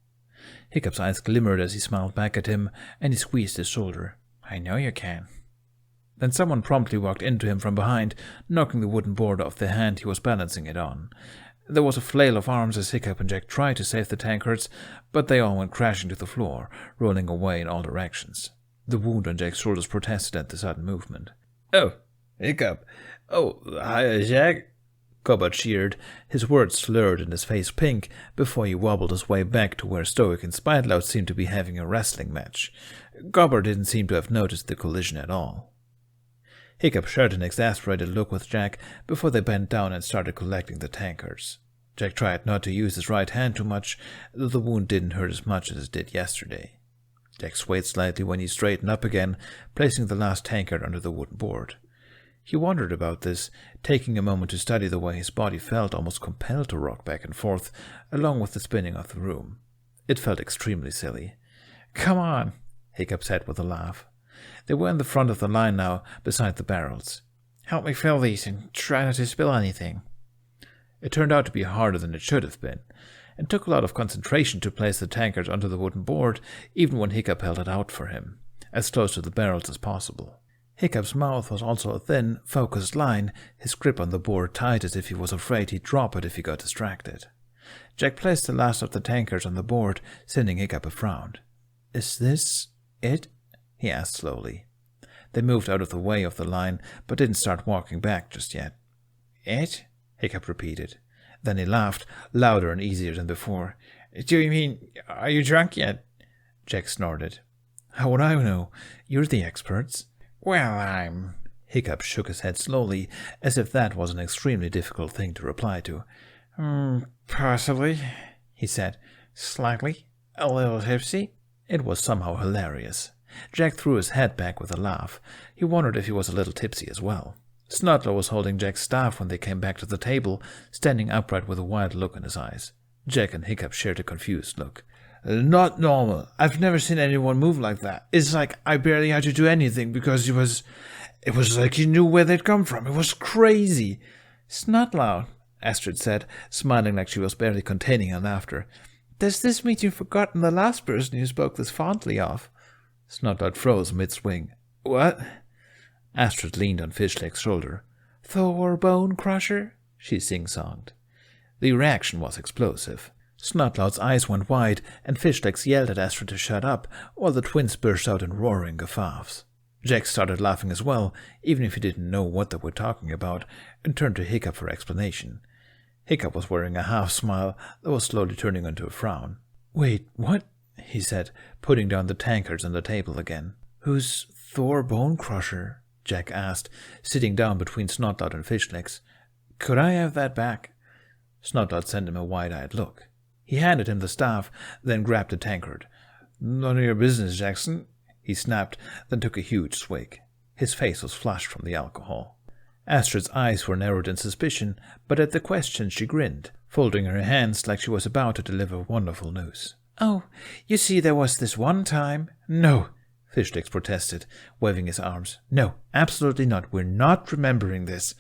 Hiccup's eyes glimmered as he smiled back at him, and he squeezed his shoulder. I know you can. Then someone promptly walked into him from behind, knocking the wooden board off the hand he was balancing it on. There was a flail of arms as Hiccup and Jack tried to save the tankards, but they all went crashing to the floor, rolling away in all directions. The wound on Jack's shoulders protested at the sudden movement. Oh, Hiccup. Oh, hi, Jack. Gobbard cheered, his words slurred and his face pink, before he wobbled his way back to where Stoic and Spitelout seemed to be having a wrestling match. Gobbard didn't seem to have noticed the collision at all. Hiccup shared an exasperated look with Jack before they bent down and started collecting the tankards. Jack tried not to use his right hand too much, though the wound didn't hurt as much as it did yesterday. Jack swayed slightly when he straightened up again, placing the last tankard under the wooden board. He wondered about this, taking a moment to study the way his body felt, almost compelled to rock back and forth, along with the spinning of the room. It felt extremely silly. Come on, Hiccup said with a laugh. They were in the front of the line now, beside the barrels. Help me fill these and try not to spill anything. It turned out to be harder than it should have been, and took a lot of concentration to place the tankard onto the wooden board, even when Hiccup held it out for him, as close to the barrels as possible. Hiccup's mouth was also a thin, focused line, his grip on the board tight as if he was afraid he'd drop it if he got distracted. Jack placed the last of the tankards on the board, sending Hiccup a frown. Is this it? He asked slowly. They moved out of the way of the line, but didn't start walking back just yet. It? Hiccup repeated. Then he laughed, louder and easier than before. Do you mean, are you drunk yet? Jack snorted. How would I know? You're the experts. Well, Hiccup shook his head slowly, as if that was an extremely difficult thing to reply to. Possibly, he said. Slightly. A little tipsy. It was somehow hilarious. Jack threw his head back with a laugh. He wondered if he was a little tipsy as well. Snotlow was holding Jack's staff when they came back to the table, standing upright with a wild look in his eyes. Jack and Hiccup shared a confused look. Not normal. I've never seen anyone move like that. It's like I barely had to do anything because it was like he knew where they'd come from. It was crazy. Snotlow, Astrid said, smiling like she was barely containing her laughter. Does this mean you've forgotten the last person you spoke this fondly of? Snotlow froze mid-swing. What? Astrid leaned on Fishleg's shoulder. Thor Bone Crusher? She sing-songed. The reaction was explosive. Snotlow's eyes went wide, and Fishlegs yelled at Astrid to shut up, while the twins burst out in roaring guffaws. Jack started laughing as well, even if he didn't know what they were talking about, and turned to Hiccup for explanation. Hiccup was wearing a half-smile that was slowly turning into a frown. Wait, what? He said, putting down the tankards on the table again. Who's Thor Bone Crusher? Jack asked, sitting down between Snotlout and Fishlegs. Could I have that back? Snotlout sent him a wide-eyed look. He handed him the staff, then grabbed the tankard. None of your business, Jackson, he snapped, then took a huge swig. His face was flushed from the alcohol. Astrid's eyes were narrowed in suspicion, but at the question she grinned, folding her hands like she was about to deliver wonderful news. Oh, you see, there was this one time. No, Fishlegs protested, waving his arms. No, absolutely not. We're not remembering this.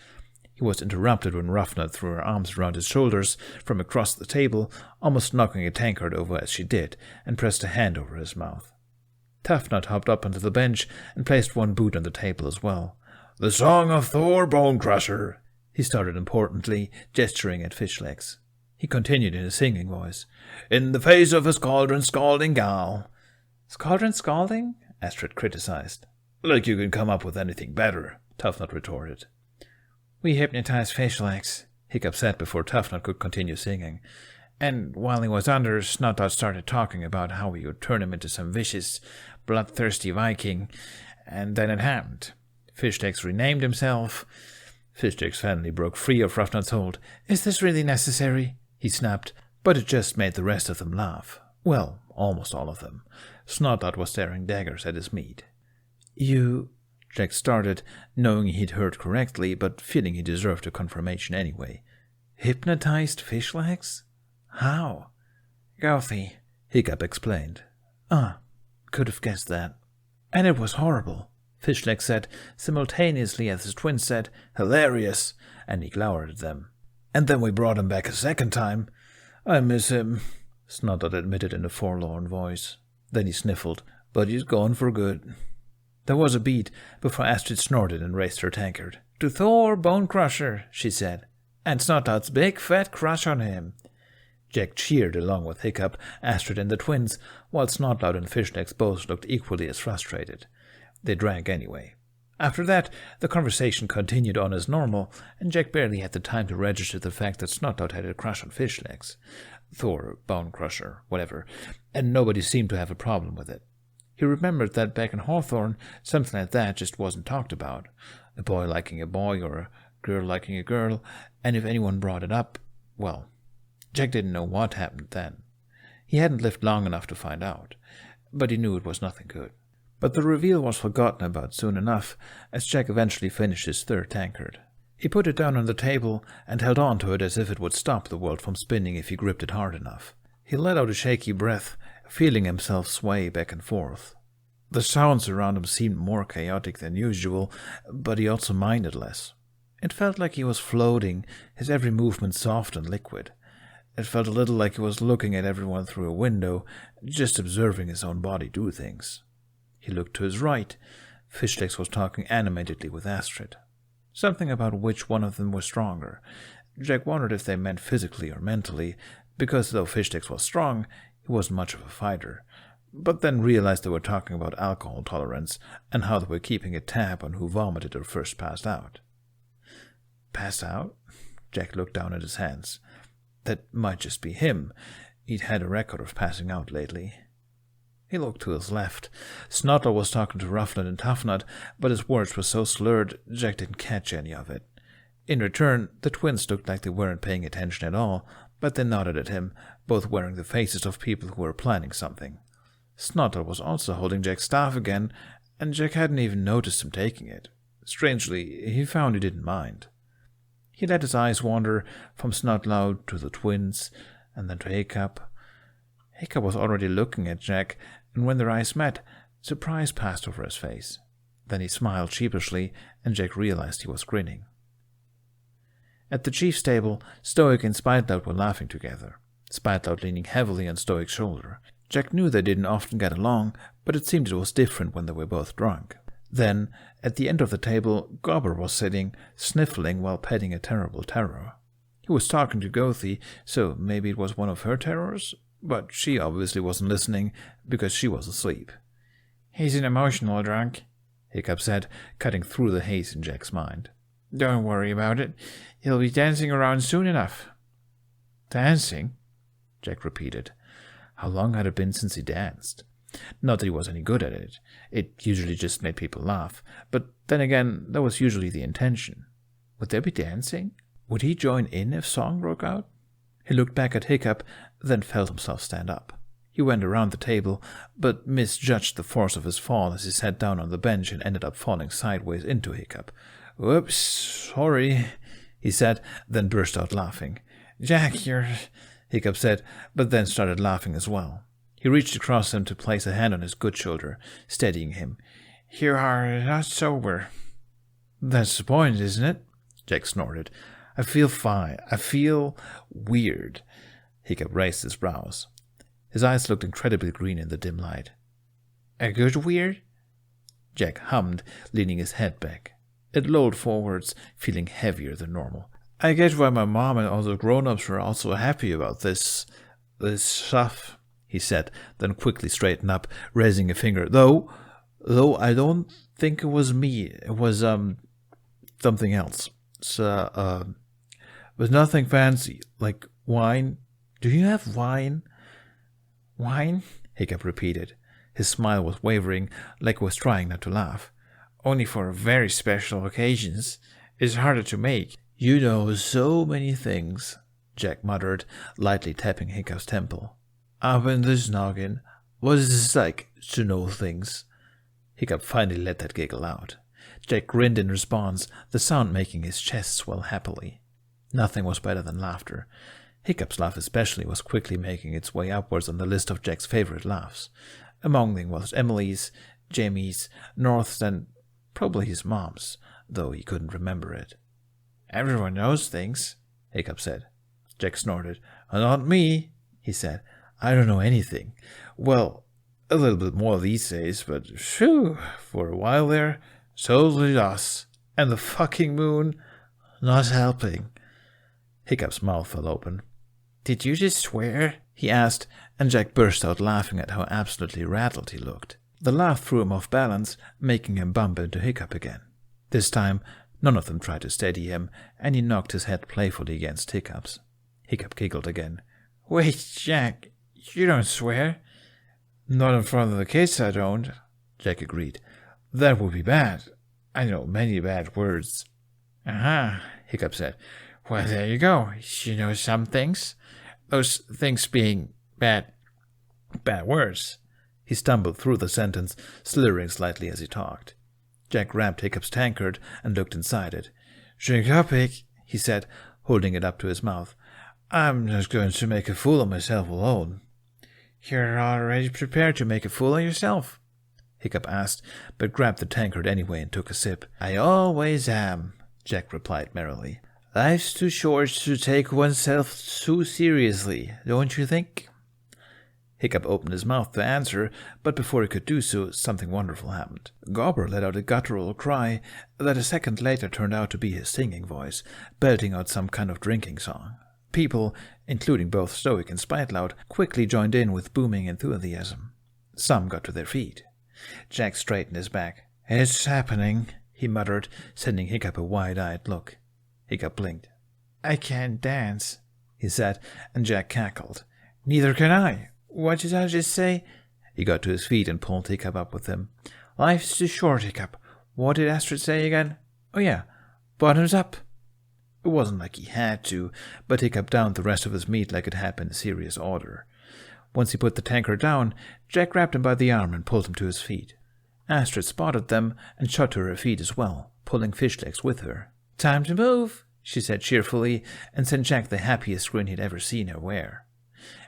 He was interrupted when Ruffnut threw her arms around his shoulders from across the table, almost knocking a tankard over as she did, and pressed a hand over his mouth. Tuffnut hopped up onto the bench and placed one boot on the table as well. The Song of Thor Bone Crusher, he started importantly, gesturing at Fishlegs. He continued in a singing voice. In the face of a Scaldron scalding gal. Scaldron scalding? Astrid criticized. Like you can come up with anything better, Tuffnut retorted. We hypnotized Fishlegs, Hiccup said before Tuffnut could continue singing. And while he was under, Snotlout started talking about how we would turn him into some vicious, bloodthirsty Viking, and then it happened. Fishlegs renamed himself. Fishlegs finally broke free of Ruffnut's hold. Is this really necessary? He snapped, but it just made the rest of them laugh. Well, almost all of them. Snotlout was staring daggers at his meat. You... Jack started, knowing he'd heard correctly, but feeling he deserved a confirmation anyway. Hypnotized Fishlegs? How? Gouthy, Hiccup explained. Could have guessed that. And it was horrible, Fishlegs said, simultaneously as his twin said, hilarious, and he glowered at them. And then we brought him back a second time. I miss him, Snotlout admitted in a forlorn voice. Then he sniffled, but he's gone for good. There was a beat before Astrid snorted and raised her tankard. To Thor Bone Crusher, she said, and Snotlout's big fat crush on him. Jack cheered along with Hiccup, Astrid and the twins, while Snotlout and Fishlegs both looked equally as frustrated. They drank anyway. After that, the conversation continued on as normal, and Jack barely had the time to register the fact that Snotlout had a crush on Fishlegs. Thor, Bone Crusher, whatever, and nobody seemed to have a problem with it. He remembered that back in Hawthorne, something like that just wasn't talked about. A boy liking a boy or a girl liking a girl, and if anyone brought it up, well, Jack didn't know what happened then. He hadn't lived long enough to find out, but he knew it was nothing good. But the reveal was forgotten about soon enough, as Jack eventually finished his third tankard. He put it down on the table and held on to it as if it would stop the world from spinning if he gripped it hard enough. He let out a shaky breath, feeling himself sway back and forth. The sounds around him seemed more chaotic than usual, but he also minded less. It felt like he was floating, his every movement soft and liquid. It felt a little like he was looking at everyone through a window, just observing his own body do things. He looked to his right. Fishlegs was talking animatedly with Astrid. Something about which one of them was stronger. Jack wondered if they meant physically or mentally, because though Fishlegs was strong, he wasn't much of a fighter, but then realized they were talking about alcohol tolerance and how they were keeping a tab on who vomited or first passed out. Passed out? Jack looked down at his hands. That might just be him. He'd had a record of passing out lately. He looked to his left. Snottle was talking to Ruffnut and Toughnut, but his words were so slurred, Jack didn't catch any of it. In return, the twins looked like they weren't paying attention at all, but they nodded at him, both wearing the faces of people who were planning something. Snottle was also holding Jack's staff again, and Jack hadn't even noticed him taking it. Strangely, he found he didn't mind. He let his eyes wander from Snotlout to the twins, and then to Hiccup. Hiccup was already looking at Jack, and when their eyes met, surprise passed over his face. Then he smiled sheepishly, and Jack realized he was grinning. At the chief's table, Stoic and Spitlout were laughing together, Spitlout leaning heavily on Stoic's shoulder. Jack knew they didn't often get along, but it seemed it was different when they were both drunk. Then, at the end of the table, Gobber was sitting, sniffling while petting a terrible terror. He was talking to Gothi, so maybe it was one of her terrors? But she obviously wasn't listening, because she was asleep. "He's an emotional drunk," Hiccup said, cutting through the haze in Jack's mind. "Don't worry about it. He'll be dancing around soon enough." "Dancing?" Jack repeated. How long had it been since he danced? Not that he was any good at it. It usually just made people laugh. But then again, that was usually the intention. Would there be dancing? Would he join in if song broke out? He looked back at Hiccup, then felt himself stand up. He went around the table, but misjudged the force of his fall as he sat down on the bench and ended up falling sideways into Hiccup. "Whoops, sorry," he said, then burst out laughing. "Jack, you're..." Hiccup said, but then started laughing as well. He reached across him to place a hand on his good shoulder, steadying him. "You are not sober." "That's the point, isn't it?" Jack snorted. "I feel fine. I feel weird." Hiccup raised his brows. His eyes looked incredibly green in the dim light. "A good weird?" Jack hummed, leaning his head back. It lolled forwards, feeling heavier than normal. "I get why my mom and all the grown-ups were also happy about this stuff," he said, then quickly straightened up, raising a finger. Though I don't think it was me. It was, something else. But nothing fancy, like wine. Do you have wine?" "Wine?" Hiccup repeated. His smile was wavering, like he was trying not to laugh. "Only for very special occasions. It's harder to make." "You know so many things," Jack muttered, lightly tapping Hiccup's temple. "Up in this noggin. What is this like, to know things?" Hiccup finally let that giggle out. Jack grinned in response, the sound making his chest swell happily. Nothing was better than laughter. Hiccup's laugh especially was quickly making its way upwards on the list of Jack's favorite laughs. Among them was Emily's, Jamie's, North's, and probably his mom's, though he couldn't remember it. "Everyone knows things," Hiccup said. Jack snorted. "Not me," he said. "I don't know anything. Well, a little bit more these days, but phew, for a while there, totally lost. And the fucking moon, not helping." Hiccup's mouth fell open. "Did you just swear?" he asked, and Jack burst out laughing at how absolutely rattled he looked. The laugh threw him off balance, making him bump into Hiccup again. This time, none of them tried to steady him, and he knocked his head playfully against Hiccup's. Hiccup giggled again. "Wait, Jack, you don't swear?" "Not in front of the kids, I don't," Jack agreed. "That would be bad. I know many bad words." "Uh-huh," Hiccup said. "Well, there you go. You know some things. Those things being bad words." He stumbled through the sentence, slurring slightly as he talked. Jack grabbed Hiccup's tankard and looked inside it. "Drink up, Hick," he said, holding it up to his mouth. "I'm not going to make a fool of myself alone." "You're already prepared to make a fool of yourself?" Hiccup asked, but grabbed the tankard anyway and took a sip. "I always am," Jack replied merrily. "Life's too short to take oneself too seriously, don't you think?" Hiccup opened his mouth to answer, but before he could do so, something wonderful happened. Gobber let out a guttural cry that a second later turned out to be his singing voice, belting out some kind of drinking song. People, including both Stoic and Spitlout, quickly joined in with booming enthusiasm. Some got to their feet. Jack straightened his back. "It's happening," he muttered, sending Hiccup a wide-eyed look. Hiccup blinked. "I can't dance." he said, and Jack cackled. Neither can I. What did I just say? He got to his feet and pulled Hiccup up with him. Life's too short, Hiccup. What did Astrid say again? Oh yeah, bottoms up. It wasn't like he had to, but Hiccup downed the rest of his meat like it had been a serious order. Once he put the tankard down, Jack grabbed him by the arm and pulled him to his feet. Astrid spotted them and shot to her feet as well, pulling fish legs with her. Time to move, she said cheerfully, and sent Jack the happiest grin he'd ever seen her wear.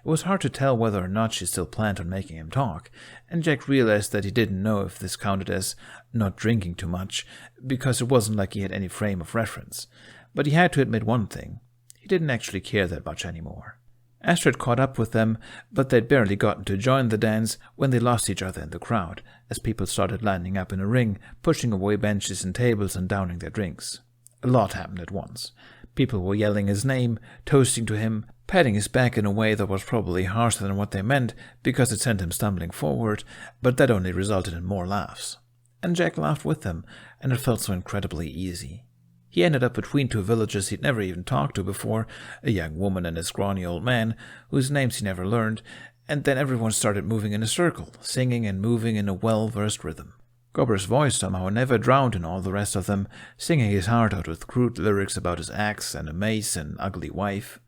It was hard to tell whether or not she still planned on making him talk, and Jack realized that he didn't know if this counted as not drinking too much, because it wasn't like he had any frame of reference. But he had to admit one thing. He didn't actually care that much anymore. Astrid caught up with them, but they'd barely gotten to join the dance when they lost each other in the crowd, as people started lining up in a ring, pushing away benches and tables and downing their drinks. A lot happened at once. People were yelling his name, toasting to him, patting his back in a way that was probably harsher than what they meant because it sent him stumbling forward, but that only resulted in more laughs. And Jack laughed with them, and it felt so incredibly easy. He ended up between two villagers he'd never even talked to before, a young woman and a scrawny old man, whose names he never learned, and then everyone started moving in a circle, singing and moving in a well-versed rhythm. Gobber's voice somehow never drowned in all the rest of them, singing his heart out with crude lyrics about his axe and a mace and ugly wife.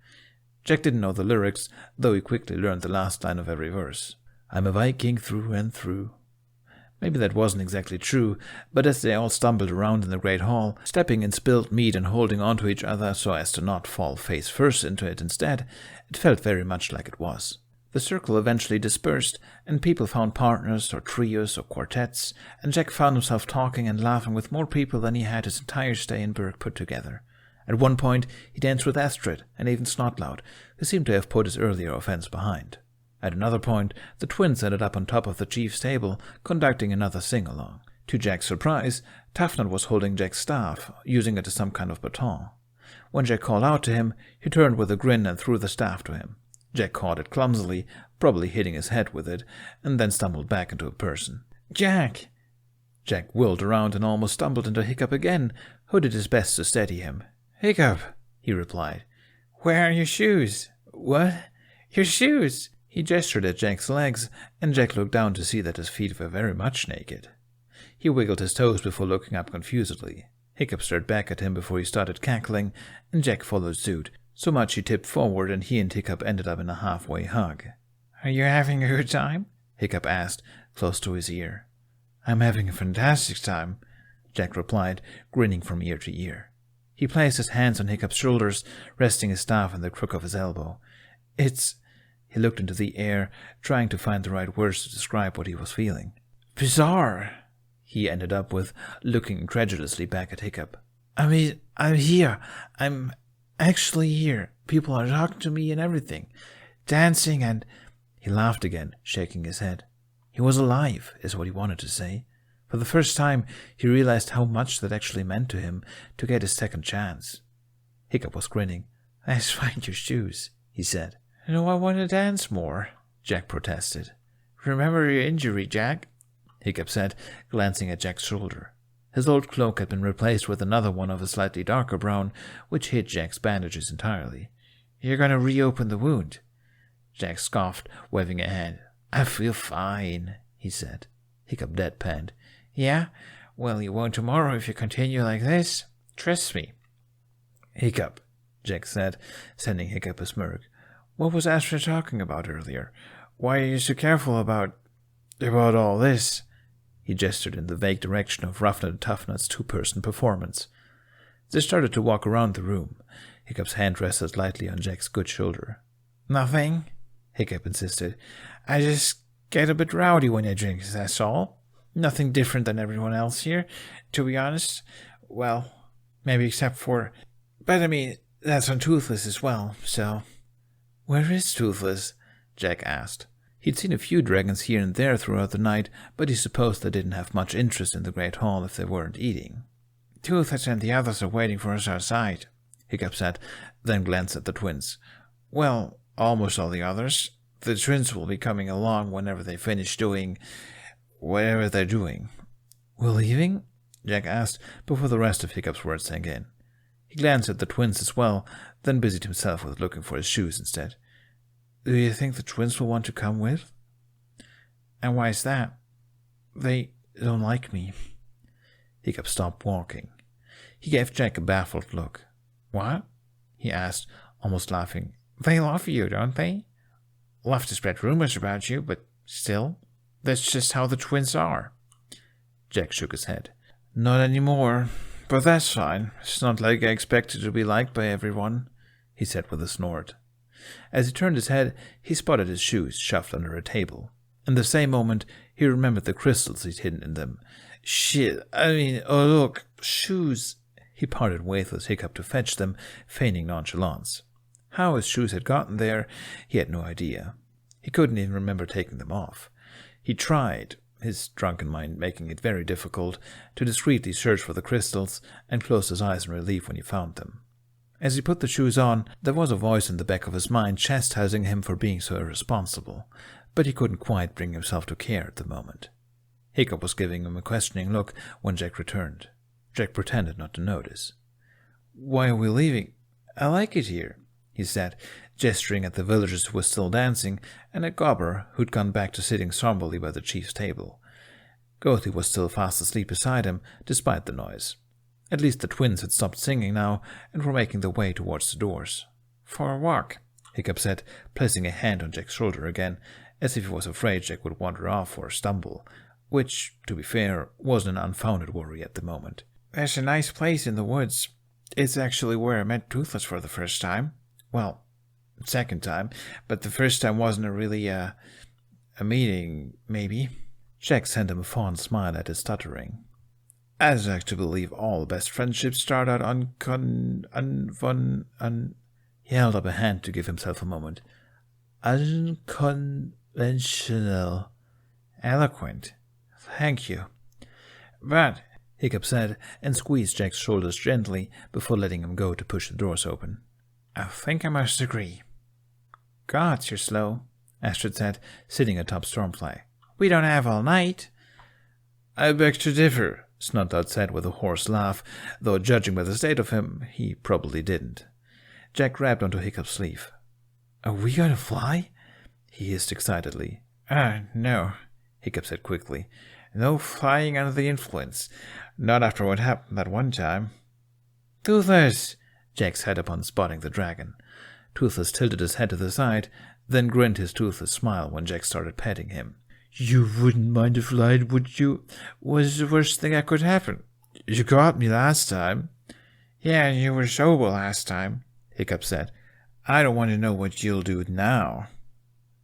Jack didn't know the lyrics, though he quickly learned the last line of every verse. I'm a Viking through and through. Maybe that wasn't exactly true, but as they all stumbled around in the great hall, stepping in spilled meat and holding onto each other so as to not fall face first into it instead, it felt very much like it was. The circle eventually dispersed, and people found partners or trios or quartets, and Jack found himself talking and laughing with more people than he had his entire stay in Berg put together. At one point, he danced with Astrid and even Snotlout, who seemed to have put his earlier offense behind. At another point, the twins ended up on top of the chief's table, conducting another sing-along. To Jack's surprise, Tufnut was holding Jack's staff, using it as some kind of baton. When Jack called out to him, he turned with a grin and threw the staff to him. Jack caught it clumsily, probably hitting his head with it, and then stumbled back into a person. Jack! Jack whirled around and almost stumbled into Hiccup again, who did his best to steady him. Hiccup, he replied. Where are your shoes? What? Your shoes! He gestured at Jack's legs, and Jack looked down to see that his feet were very much naked. He wiggled his toes before looking up confusedly. Hiccup stared back at him before he started cackling, and Jack followed suit, so much he tipped forward and he and Hiccup ended up in a halfway hug. Are you having a good time? Hiccup asked, close to his ear. I'm having a fantastic time, Jack replied, grinning from ear to ear. He placed his hands on Hiccup's shoulders, resting his staff on the crook of his elbow. He looked into the air, trying to find the right words to describe what he was feeling. Bizarre, he ended up with, looking incredulously back at Hiccup. I mean, I'm here. I'm actually here. People are talking to me and everything. Dancing and... He laughed again, shaking his head. He was alive, is what he wanted to say. For the first time, he realized how much that actually meant to him to get his second chance. Hiccup was grinning. Let's find your shoes, he said. No, I want to dance more, Jack protested. Remember your injury, Jack, Hiccup said, glancing at Jack's shoulder. His old cloak had been replaced with another one of a slightly darker brown, which hid Jack's bandages entirely. You're going to reopen the wound. Jack scoffed, waving a hand. I feel fine, he said. Hiccup deadpanned. Yeah? Well, you won't tomorrow if you continue like this. Trust me. Hiccup, Jack said, sending Hiccup a smirk. What was Astrid talking about earlier? Why are you so careful about all this? He gestured in the vague direction of Ruffnut and Tufnut's two-person performance. They started to walk around the room. Hiccup's hand rested lightly on Jack's good shoulder. Nothing, Hiccup insisted. I just get a bit rowdy when I drink, that's all. Nothing different than everyone else here, to be honest. Well, maybe except for... But I mean, that's on Toothless as well, so... Where is Toothless? Jack asked. He'd seen a few dragons here and there throughout the night, but he supposed they didn't have much interest in the Great Hall if they weren't eating. Toothless and the others are waiting for us outside, Hiccup said, then glanced at the twins. Well, almost all the others. The twins will be coming along whenever they finish doing... whatever they're doing. We're leaving? Jack asked, before the rest of Hiccup's words sank in. He glanced at the twins as well, then busied himself with looking for his shoes instead. Do you think the twins will want to come with? And why is that? They don't like me. Hiccup stopped walking. He gave Jack a baffled look. What? He asked, almost laughing. They love you, don't they? Love to spread rumors about you, but still, that's just how the twins are. Jack shook his head. Not anymore, but that's fine. It's not like I expected to be liked by everyone, he said with a snort. As he turned his head, he spotted his shoes shoved under a table. In the same moment, he remembered the crystals he'd hidden in them. Shit, oh look, shoes. He parted ways with Hiccup to fetch them, feigning nonchalance. How his shoes had gotten there, he had no idea. He couldn't even remember taking them off. He tried, his drunken mind making it very difficult, to discreetly search for the crystals and closed his eyes in relief when he found them. As he put the shoes on, there was a voice in the back of his mind chastising him for being so irresponsible, but he couldn't quite bring himself to care at the moment. Hiccup was giving him a questioning look when Jack returned. Jack pretended not to notice. Why are we leaving? I like it here, he said, gesturing at the villagers who were still dancing, and at Gobber, who'd gone back to sitting somberly by the chief's table. Goathy was still fast asleep beside him, despite the noise. At least the twins had stopped singing now, and were making their way towards the doors. For a walk, Hiccup said, placing a hand on Jack's shoulder again, as if he was afraid Jack would wander off or stumble, which, to be fair, wasn't an unfounded worry at the moment. There's a nice place in the woods. It's actually where I met Toothless for the first time. Well, second time, but the first time wasn't really a meeting, maybe. Jack sent him a fond smile at his stuttering. I'd like to believe all best friendships start out He held up a hand to give himself a moment. Unconventional. Eloquent. Thank you. But, Hiccup said, and squeezed Jack's shoulders gently before letting him go to push the doors open. I think I must agree. Gods, you're slow, Astrid said, sitting atop Stormfly. We don't have all night. I beg to differ, Snotout said with a hoarse laugh, though judging by the state of him, he probably didn't. Jack grabbed onto Hiccup's sleeve. Are we going to fly? He hissed excitedly. No, Hiccup said quickly. No flying under the influence. Not after what happened that one time. Toothless! Jack said upon spotting the dragon. Toothless tilted his head to the side, then grinned his toothless smile when Jack started petting him. You wouldn't mind a flight, would you? Was the worst thing that could happen. You caught me last time. Yeah, you were sober last time, Hiccup said. I don't want to know what you'll do now.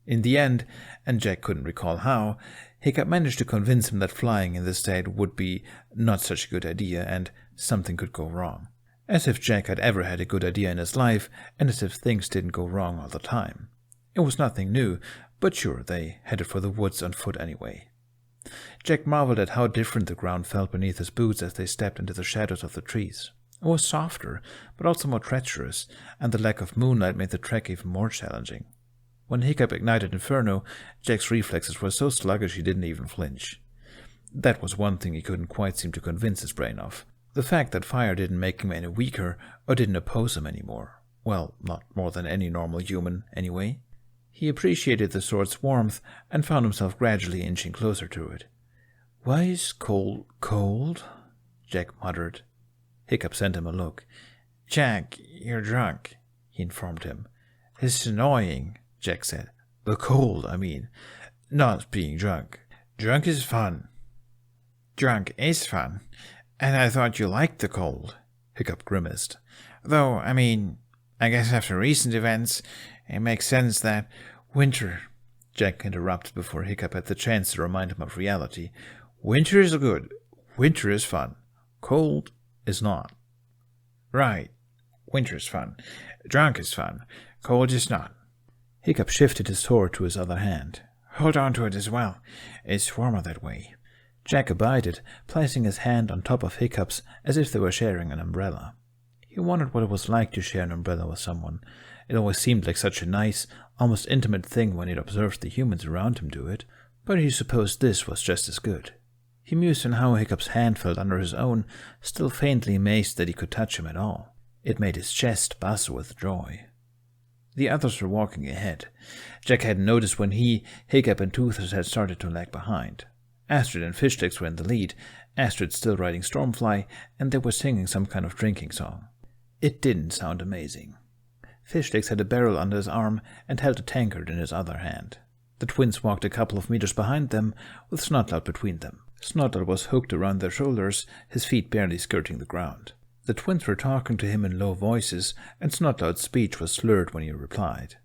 In the end, and Jack couldn't recall how, Hiccup managed to convince him that flying in this state would be not such a good idea and something could go wrong. As if Jack had ever had a good idea in his life, and as if things didn't go wrong all the time. It was nothing new, but sure, they headed for the woods on foot anyway. Jack marveled at how different the ground felt beneath his boots as they stepped into the shadows of the trees. It was softer, but also more treacherous, and the lack of moonlight made the trek even more challenging. When Hiccup ignited Inferno, Jack's reflexes were so sluggish he didn't even flinch. That was one thing he couldn't quite seem to convince his brain of. The fact that fire didn't make him any weaker, or didn't oppose him anymore. Well, not more than any normal human, anyway. He appreciated the sword's warmth, and found himself gradually inching closer to it. Why is cold? Jack muttered. Hiccup sent him a look. Jack, you're drunk, he informed him. It's annoying, Jack said. The cold, I mean. Not being drunk. Drunk is fun. Drunk is fun. And I thought you liked the cold, Hiccup grimaced. Though, I guess after recent events, it makes sense that winter... Jack interrupted before Hiccup had the chance to remind him of reality. Winter is good. Winter is fun. Cold is not. Right. Winter's fun. Drunk is fun. Cold is not. Hiccup shifted his sword to his other hand. Hold on to it as well. It's warmer that way. Jack abided, placing his hand on top of Hiccup's as if they were sharing an umbrella. He wondered what it was like to share an umbrella with someone. It always seemed like such a nice, almost intimate thing when he'd observed the humans around him do it, but he supposed this was just as good. He mused on how Hiccup's hand felt under his own, still faintly amazed that he could touch him at all. It made his chest bustle with joy. The others were walking ahead. Jack hadn't noticed when he, Hiccup, and Toothless had started to lag behind. Astrid and Fishsticks were in the lead, Astrid still riding Stormfly, and they were singing some kind of drinking song. It didn't sound amazing. Fishsticks had a barrel under his arm and held a tankard in his other hand. The twins walked a couple of meters behind them, with Snotlout between them. Snotlout was hooked around their shoulders, his feet barely skirting the ground. The twins were talking to him in low voices, and Snotlout's speech was slurred when he replied.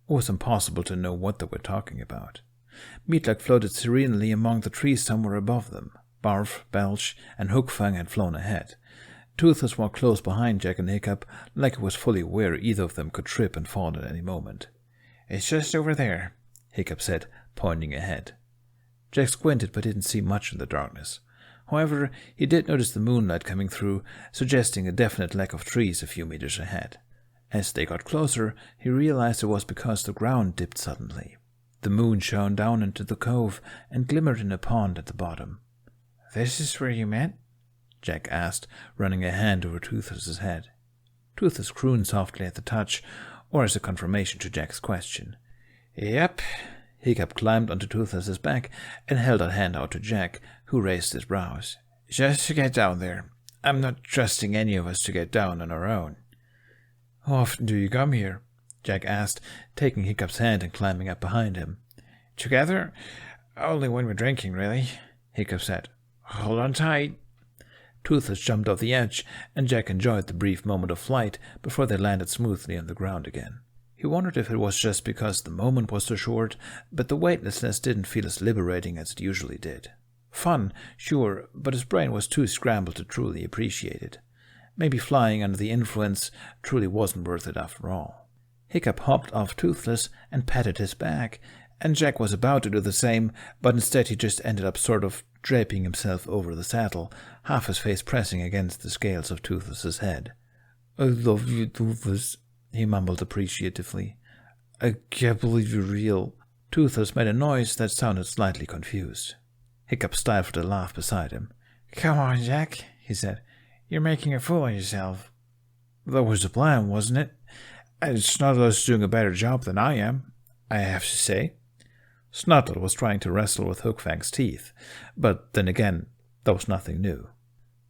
It was impossible to know what they were talking about. Meatlock floated serenely among the trees somewhere above them. Barf, Belch, and Hookfang had flown ahead. Toothless walked close behind Jack and Hiccup, like he was fully aware either of them could trip and fall at any moment. "It's just over there," Hiccup said, pointing ahead. Jack squinted but didn't see much in the darkness. However, he did notice the moonlight coming through, suggesting a definite lack of trees a few meters ahead. As they got closer, he realized it was because the ground dipped suddenly. The moon shone down into the cove and glimmered in a pond at the bottom. "This is where you met?" Jack asked, running a hand over Toothless's head. Toothless crooned softly at the touch, or as a confirmation to Jack's question. "Yep." Hiccup climbed onto Toothless's back and held a hand out to Jack, who raised his brows. "Just to get down there. I'm not trusting any of us to get down on our own." "How often do you come here?" Jack asked, taking Hiccup's hand and climbing up behind him. "Together? Only when we're drinking, really," Hiccup said. "Hold on tight." Toothless jumped off the edge, and Jack enjoyed the brief moment of flight before they landed smoothly on the ground again. He wondered if it was just because the moment was so short, but the weightlessness didn't feel as liberating as it usually did. Fun, sure, but his brain was too scrambled to truly appreciate it. Maybe flying under the influence truly wasn't worth it after all. Hiccup hopped off Toothless and patted his back, and Jack was about to do the same, but instead he just ended up sort of draping himself over the saddle, half his face pressing against the scales of Toothless's head. "I love you, Toothless," he mumbled appreciatively. "I can't believe you're real." Toothless made a noise that sounded slightly confused. Hiccup stifled a laugh beside him. "Come on, Jack," he said. "You're making a fool of yourself." "That was the plan, wasn't it? And Snotlout's doing a better job than I am, I have to say." Snotlout was trying to wrestle with Hookfang's teeth, but then again, that was nothing new.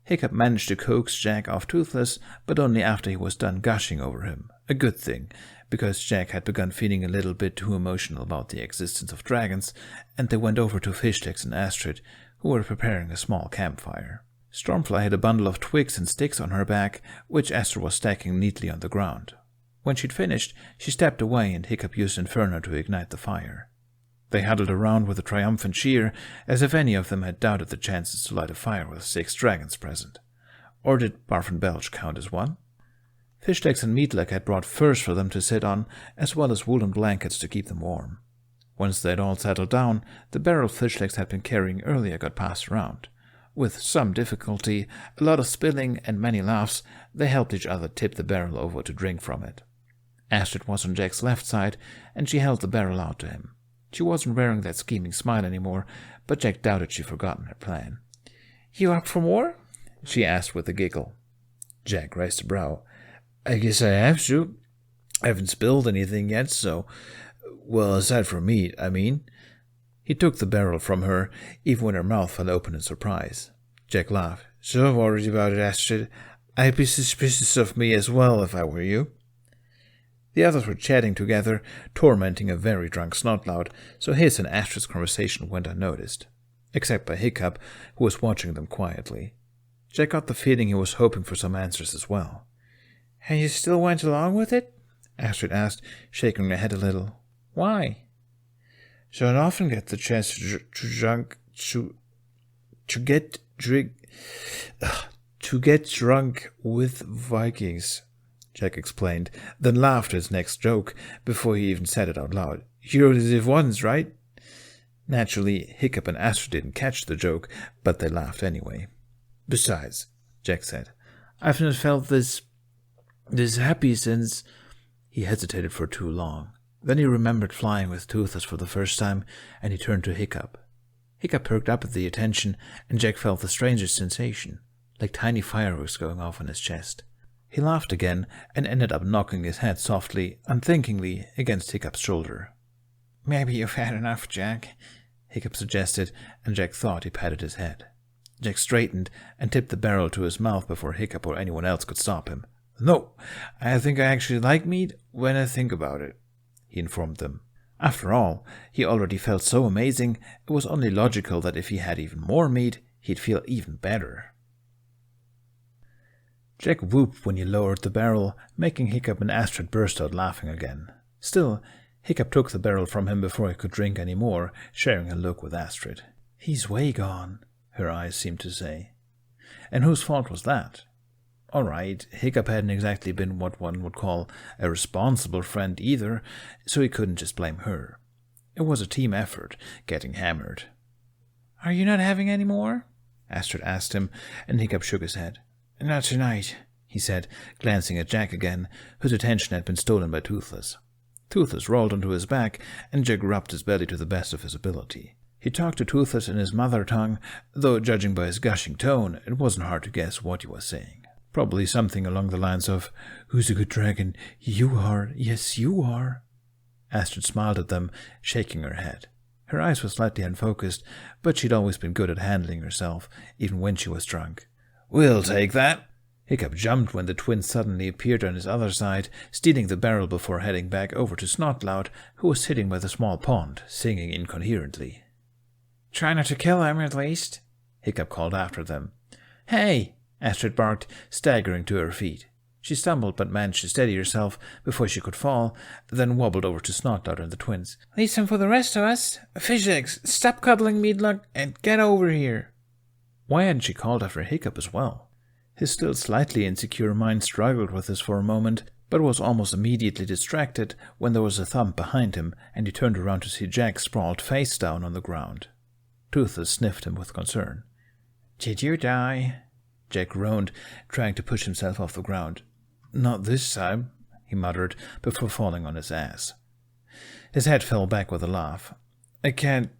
Hiccup managed to coax Jack off Toothless, but only after he was done gushing over him. A good thing, because Jack had begun feeling a little bit too emotional about the existence of dragons, and they went over to Fishsticks and Astrid, who were preparing a small campfire. Stormfly had a bundle of twigs and sticks on her back, which Astrid was stacking neatly on the ground. When she'd finished, she stepped away and Hiccup used Inferno to ignite the fire. They huddled around with a triumphant cheer, as if any of them had doubted the chances to light a fire with 6 dragons present. Or did Barf and Belch count as one? Fishsticks and Meatlock had brought furs for them to sit on, as well as woolen blankets to keep them warm. Once they had all settled down, the barrel Fishsticks had been carrying earlier got passed around. With some difficulty, a lot of spilling, and many laughs, they helped each other tip the barrel over to drink from it. Astrid was on Jack's left side, and she held the barrel out to him. She wasn't wearing that scheming smile anymore, but Jack doubted she'd forgotten her plan. "You up for more?" she asked with a giggle. Jack raised a brow. "I guess I have to. I haven't spilled anything yet, so... Well, aside from meat, I mean." He took the barrel from her, even when her mouth fell open in surprise. Jack laughed. "So worried about it, Astrid. I'd be suspicious of me as well if I were you." The others were chatting together, tormenting a very drunk Snotlout, so his and Astrid's conversation went unnoticed, except by Hiccup, who was watching them quietly. Jack got the feeling he was hoping for some answers as well. "And you still went along with it?" Astrid asked, shaking her head a little. "Why?" "Don't often get the chance to get drunk with Vikings," Jack explained, then laughed at his next joke before he even said it out loud. "You only live once, right?" Naturally, Hiccup and Astrid didn't catch the joke, but they laughed anyway. "Besides," Jack said, "I've not felt this happy since..." He hesitated for too long. Then he remembered flying with Toothless for the first time, and he turned to Hiccup. Hiccup perked up at the attention, and Jack felt the strangest sensation, like tiny fireworks going off in his chest. He laughed again and ended up knocking his head softly, unthinkingly, against Hiccup's shoulder. Maybe you've had enough, Jack, Hiccup suggested, and Jack thought he patted his head. Jack straightened and tipped the barrel to his mouth before Hiccup or anyone else could stop him. No, I think I actually like meat when I think about it, he informed them. After all, he already felt so amazing, it was only logical that if he had even more meat, he'd feel even better. Jack whooped when he lowered the barrel, making Hiccup and Astrid burst out laughing again. Still, Hiccup took the barrel from him before he could drink any more, sharing a look with Astrid. He's way gone, her eyes seemed to say. And whose fault was that? All right, Hiccup hadn't exactly been what one would call a responsible friend either, so he couldn't just blame her. It was a team effort, getting hammered. Are you not having any more? Astrid asked him, and Hiccup shook his head. Not tonight, he said, glancing at Jack again, whose attention had been stolen by Toothless. Toothless rolled onto his back, and Jack rubbed his belly to the best of his ability. He talked to Toothless in his mother tongue, though judging by his gushing tone, it wasn't hard to guess what he was saying. Probably something along the lines of, "Who's a good dragon? You are. Yes, you are." Astrid smiled at them, shaking her head. Her eyes were slightly unfocused, but she'd always been good at handling herself, even when she was drunk. "We'll take that." Hiccup jumped when the twin suddenly appeared on his other side, stealing the barrel before heading back over to Snotlout, who was sitting by the small pond, singing incoherently. Try not to kill him, at least, Hiccup called after them. Hey! Astrid barked, staggering to her feet. She stumbled but managed to steady herself before she could fall, then wobbled over to Snotlout and the twins. Leave some for the rest of us. Fish eggs, stop cuddling Meadluck and get over here. Why hadn't she called after Hiccup as well? His still slightly insecure mind struggled with this for a moment, but was almost immediately distracted when there was a thump behind him and he turned around to see Jack sprawled face down on the ground. Toothless sniffed him with concern. Did you die? Jack groaned, trying to push himself off the ground. Not this time, he muttered, before falling on his ass. His head fell back with a laugh. I can't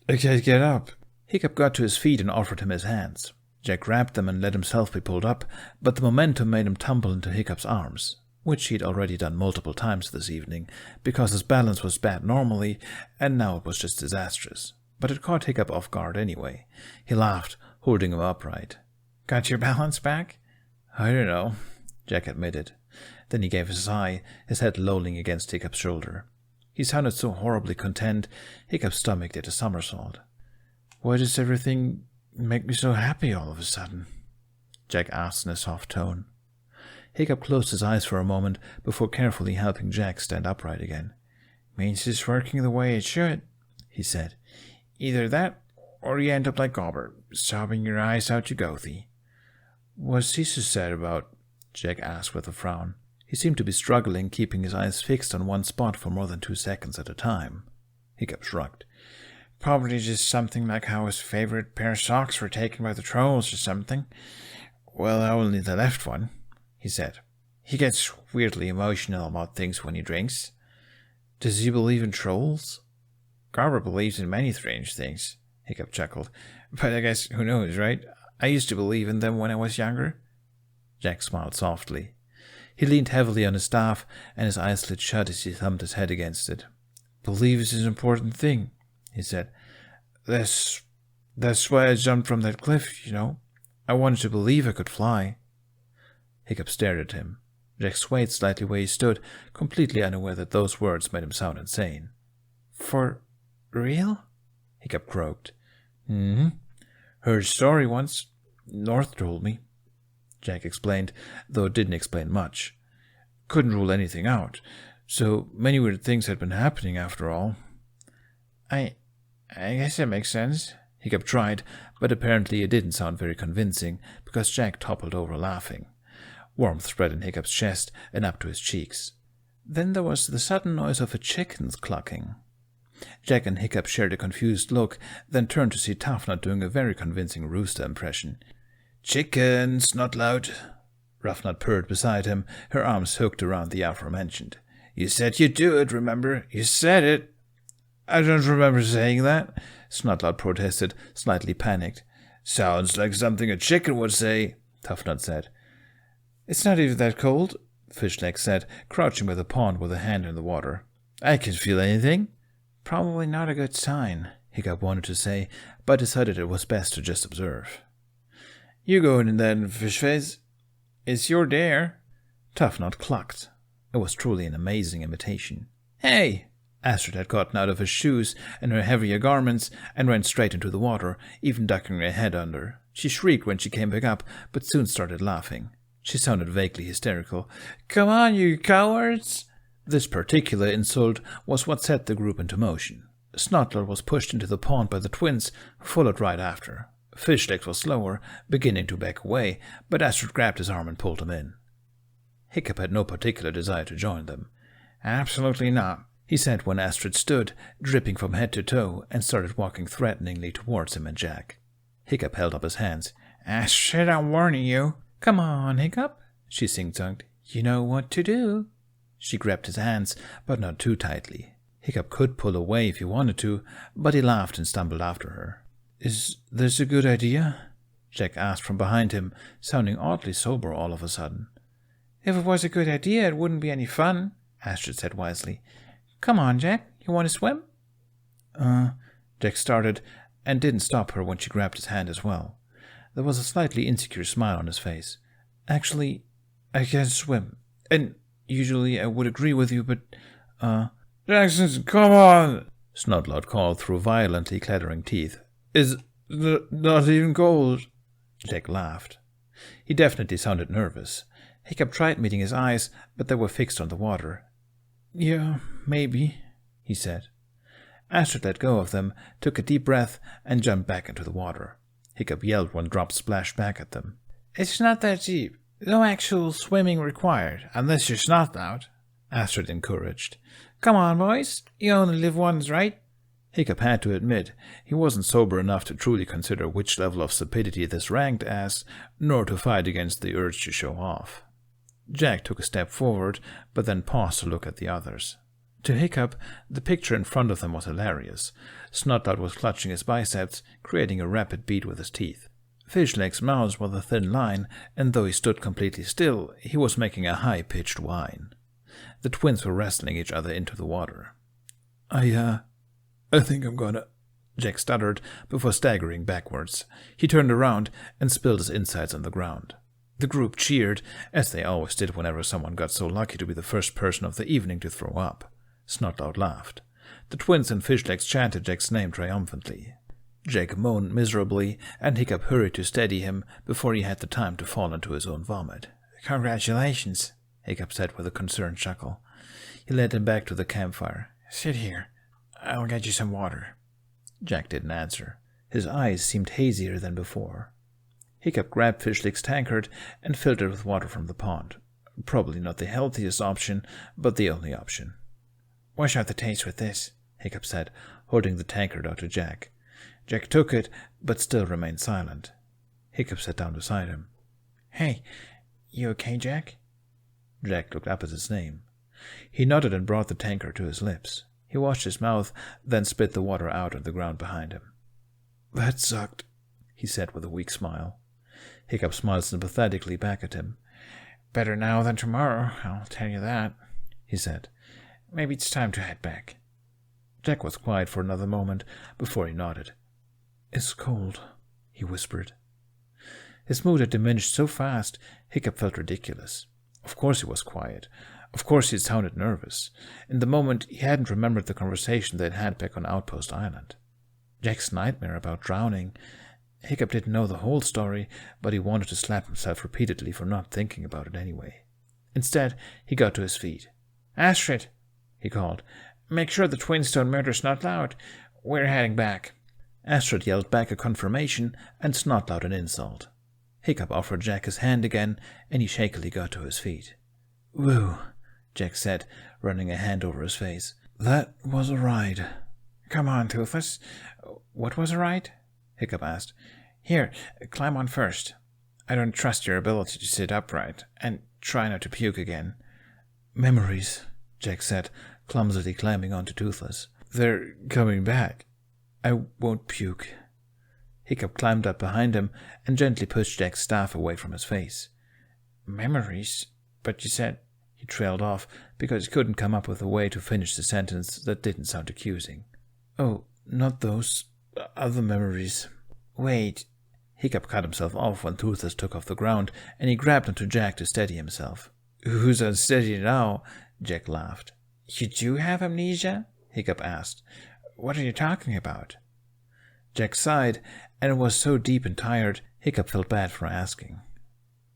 get up. Hiccup got to his feet and offered him his hands. Jack grabbed them and let himself be pulled up, but the momentum made him tumble into Hiccup's arms, which he'd already done multiple times this evening, because his balance was bad normally, and now it was just disastrous. But it caught Hiccup off guard anyway. He laughed, holding him upright. Got your balance back? I don't know, Jack admitted. Then he gave a sigh, his head lolling against Hiccup's shoulder. He sounded so horribly content, Hiccup's stomach did a somersault. Why does everything make me so happy all of a sudden? Jack asked in a soft tone. Hiccup closed his eyes for a moment before carefully helping Jack stand upright again. Means it's working the way it should, he said. Either that, or you end up like Gobber, sobbing your eyes out to Gothie. What's he so sad about? Jack asked with a frown. He seemed to be struggling, keeping his eyes fixed on one spot for more than 2 seconds at a time. Hiccup shrugged. Probably just something like how his favorite pair of socks were taken by the trolls or something. Well, only the left one, he said. He gets weirdly emotional about things when he drinks. Does he believe in trolls? Garber believes in many strange things, Hiccup chuckled. But I guess, who knows, right? I used to believe in them when I was younger. Jack smiled softly. He leaned heavily on his staff, and his eyes slid shut as he thumped his head against it. Belief is an important thing, he said. That's why I jumped from that cliff, you know. I wanted to believe I could fly. Hiccup stared at him. Jack swayed slightly where he stood, completely unaware that those words made him sound insane. For real? Hiccup croaked. Mm-hmm. Heard a story once. North told me, Jack explained, though it didn't explain much. Couldn't rule anything out. So many weird things had been happening after all. I guess that makes sense. Hiccup tried, but apparently it didn't sound very convincing, because Jack toppled over laughing. Warmth spread in Hiccup's chest and up to his cheeks. Then there was the sudden noise of a chicken's clucking. Jack and Hiccup shared a confused look, then turned to see Toughnut doing a very convincing rooster impression. "Chickens, not loud," Roughnut purred beside him, her arms hooked around the aforementioned. "You said you'd do it, remember? You said it." "I don't remember saying that," Snotlout protested, slightly panicked. "Sounds like something a chicken would say," Toughnut said. It's not even that cold, Fishleg said, crouching by the pond with a hand in the water. I can feel anything. Probably not a good sign, Hiccup wanted to say, but decided it was best to just observe. You go in then, Fishface. It's your dare. Toughnut clucked. It was truly an amazing imitation. Hey! Astrid had gotten out of her shoes and her heavier garments and ran straight into the water, even ducking her head under. She shrieked when she came back up, but soon started laughing. She sounded vaguely hysterical. Come on, you cowards! This particular insult was what set the group into motion. Snotler was pushed into the pond by the twins, who followed right after. Fishlegs was slower, beginning to back away, but Astrid grabbed his arm and pulled him in. Hiccup had no particular desire to join them. Absolutely not, he said when Astrid stood, dripping from head to toe, and started walking threateningly towards him and Jack. Hiccup held up his hands. Astrid, I'm warning you. Come on, Hiccup, she sing-songed. You know what to do. She grabbed his hands, but not too tightly. Hiccup could pull away if he wanted to, but he laughed and stumbled after her. Is this a good idea? Jack asked from behind him, sounding oddly sober all of a sudden. If it was a good idea, it wouldn't be any fun, Astrid said wisely. Come on, Jack. You want to swim? Jack started, and didn't stop her when she grabbed his hand as well. There was a slightly insecure smile on his face. Actually, I can't swim. And usually I would agree with you, but, Jackson, come on! Snotlout called through violently clattering teeth. Is not even cold. Jack laughed. He definitely sounded nervous. Hiccup tried meeting his eyes, but they were fixed on the water. Yeah, maybe, he said. Astrid let go of them, took a deep breath, and jumped back into the water. Hiccup yelled when drops splashed back at them. It's not that deep. No actual swimming required, unless you're Snotlout, Astrid encouraged. Come on, boys. You only live once, right? Hiccup had to admit he wasn't sober enough to truly consider which level of stupidity this ranked as, nor to fight against the urge to show off. Jack took a step forward, but then paused to look at the others. To Hiccup, the picture in front of them was hilarious. Snotlout was clutching his biceps, creating a rapid beat with his teeth. Fishleg's mouth was a thin line, and though he stood completely still, he was making a high-pitched whine. The twins were wrestling each other into the water. I think I'm gonna... Jack stuttered before staggering backwards. He turned around and spilled his insides on the ground. The group cheered, as they always did whenever someone got so lucky to be the first person of the evening to throw up. Snotlout laughed. The twins and Fishlegs chanted Jack's name triumphantly. Jack moaned miserably, and Hiccup hurried to steady him before he had the time to fall into his own vomit. Congratulations, Hiccup said with a concerned chuckle. He led him back to the campfire. Sit here. I'll get you some water. Jack didn't answer. His eyes seemed hazier than before. Hiccup grabbed Fishleg's tankard and filled it with water from the pond. Probably not the healthiest option, but the only option. Wash out the taste with this, Hiccup said, holding the tankard out to Jack. Jack took it, but still remained silent. Hiccup sat down beside him. Hey, you okay, Jack? Jack looked up at his name. He nodded and brought the tankard to his lips. He washed his mouth, then spit the water out on the ground behind him. That sucked, he said with a weak smile. Hiccup smiled sympathetically back at him. Better now than tomorrow, I'll tell you that, he said. Maybe it's time to head back. Jack was quiet for another moment before he nodded. It's cold, he whispered. His mood had diminished so fast, Hiccup felt ridiculous. Of course he was quiet. Of course he sounded nervous. In the moment, he hadn't remembered the conversation they'd had back on Outpost Island. Jack's nightmare about drowning. Hiccup didn't know the whole story, but he wanted to slap himself repeatedly for not thinking about it anyway. Instead, he got to his feet. Astrid, he called. Make sure the twins don't murder Snotlout. We're heading back. Astrid yelled back a confirmation and Snotlout an insult. Hiccup offered Jack his hand again, and he shakily got to his feet. Whew, Jack said, running a hand over his face. That was a ride. Come on, Toothless. What was a ride? Hiccup asked. Here, climb on first. I don't trust your ability to sit upright, and try not to puke again. Memories, Jack said, clumsily climbing onto Toothless. They're coming back. I won't puke. Hiccup climbed up behind him and gently pushed Jack's staff away from his face. Memories? But you said... He trailed off because he couldn't come up with a way to finish the sentence that didn't sound accusing. Oh, not those. Other memories. Wait. Hiccup cut himself off when Toothless took off the ground, and he grabbed onto Jack to steady himself. Who's unsteady now? Jack laughed. You do have amnesia? Hiccup asked. What are you talking about? Jack sighed, and it was so deep and tired, Hiccup felt bad for asking.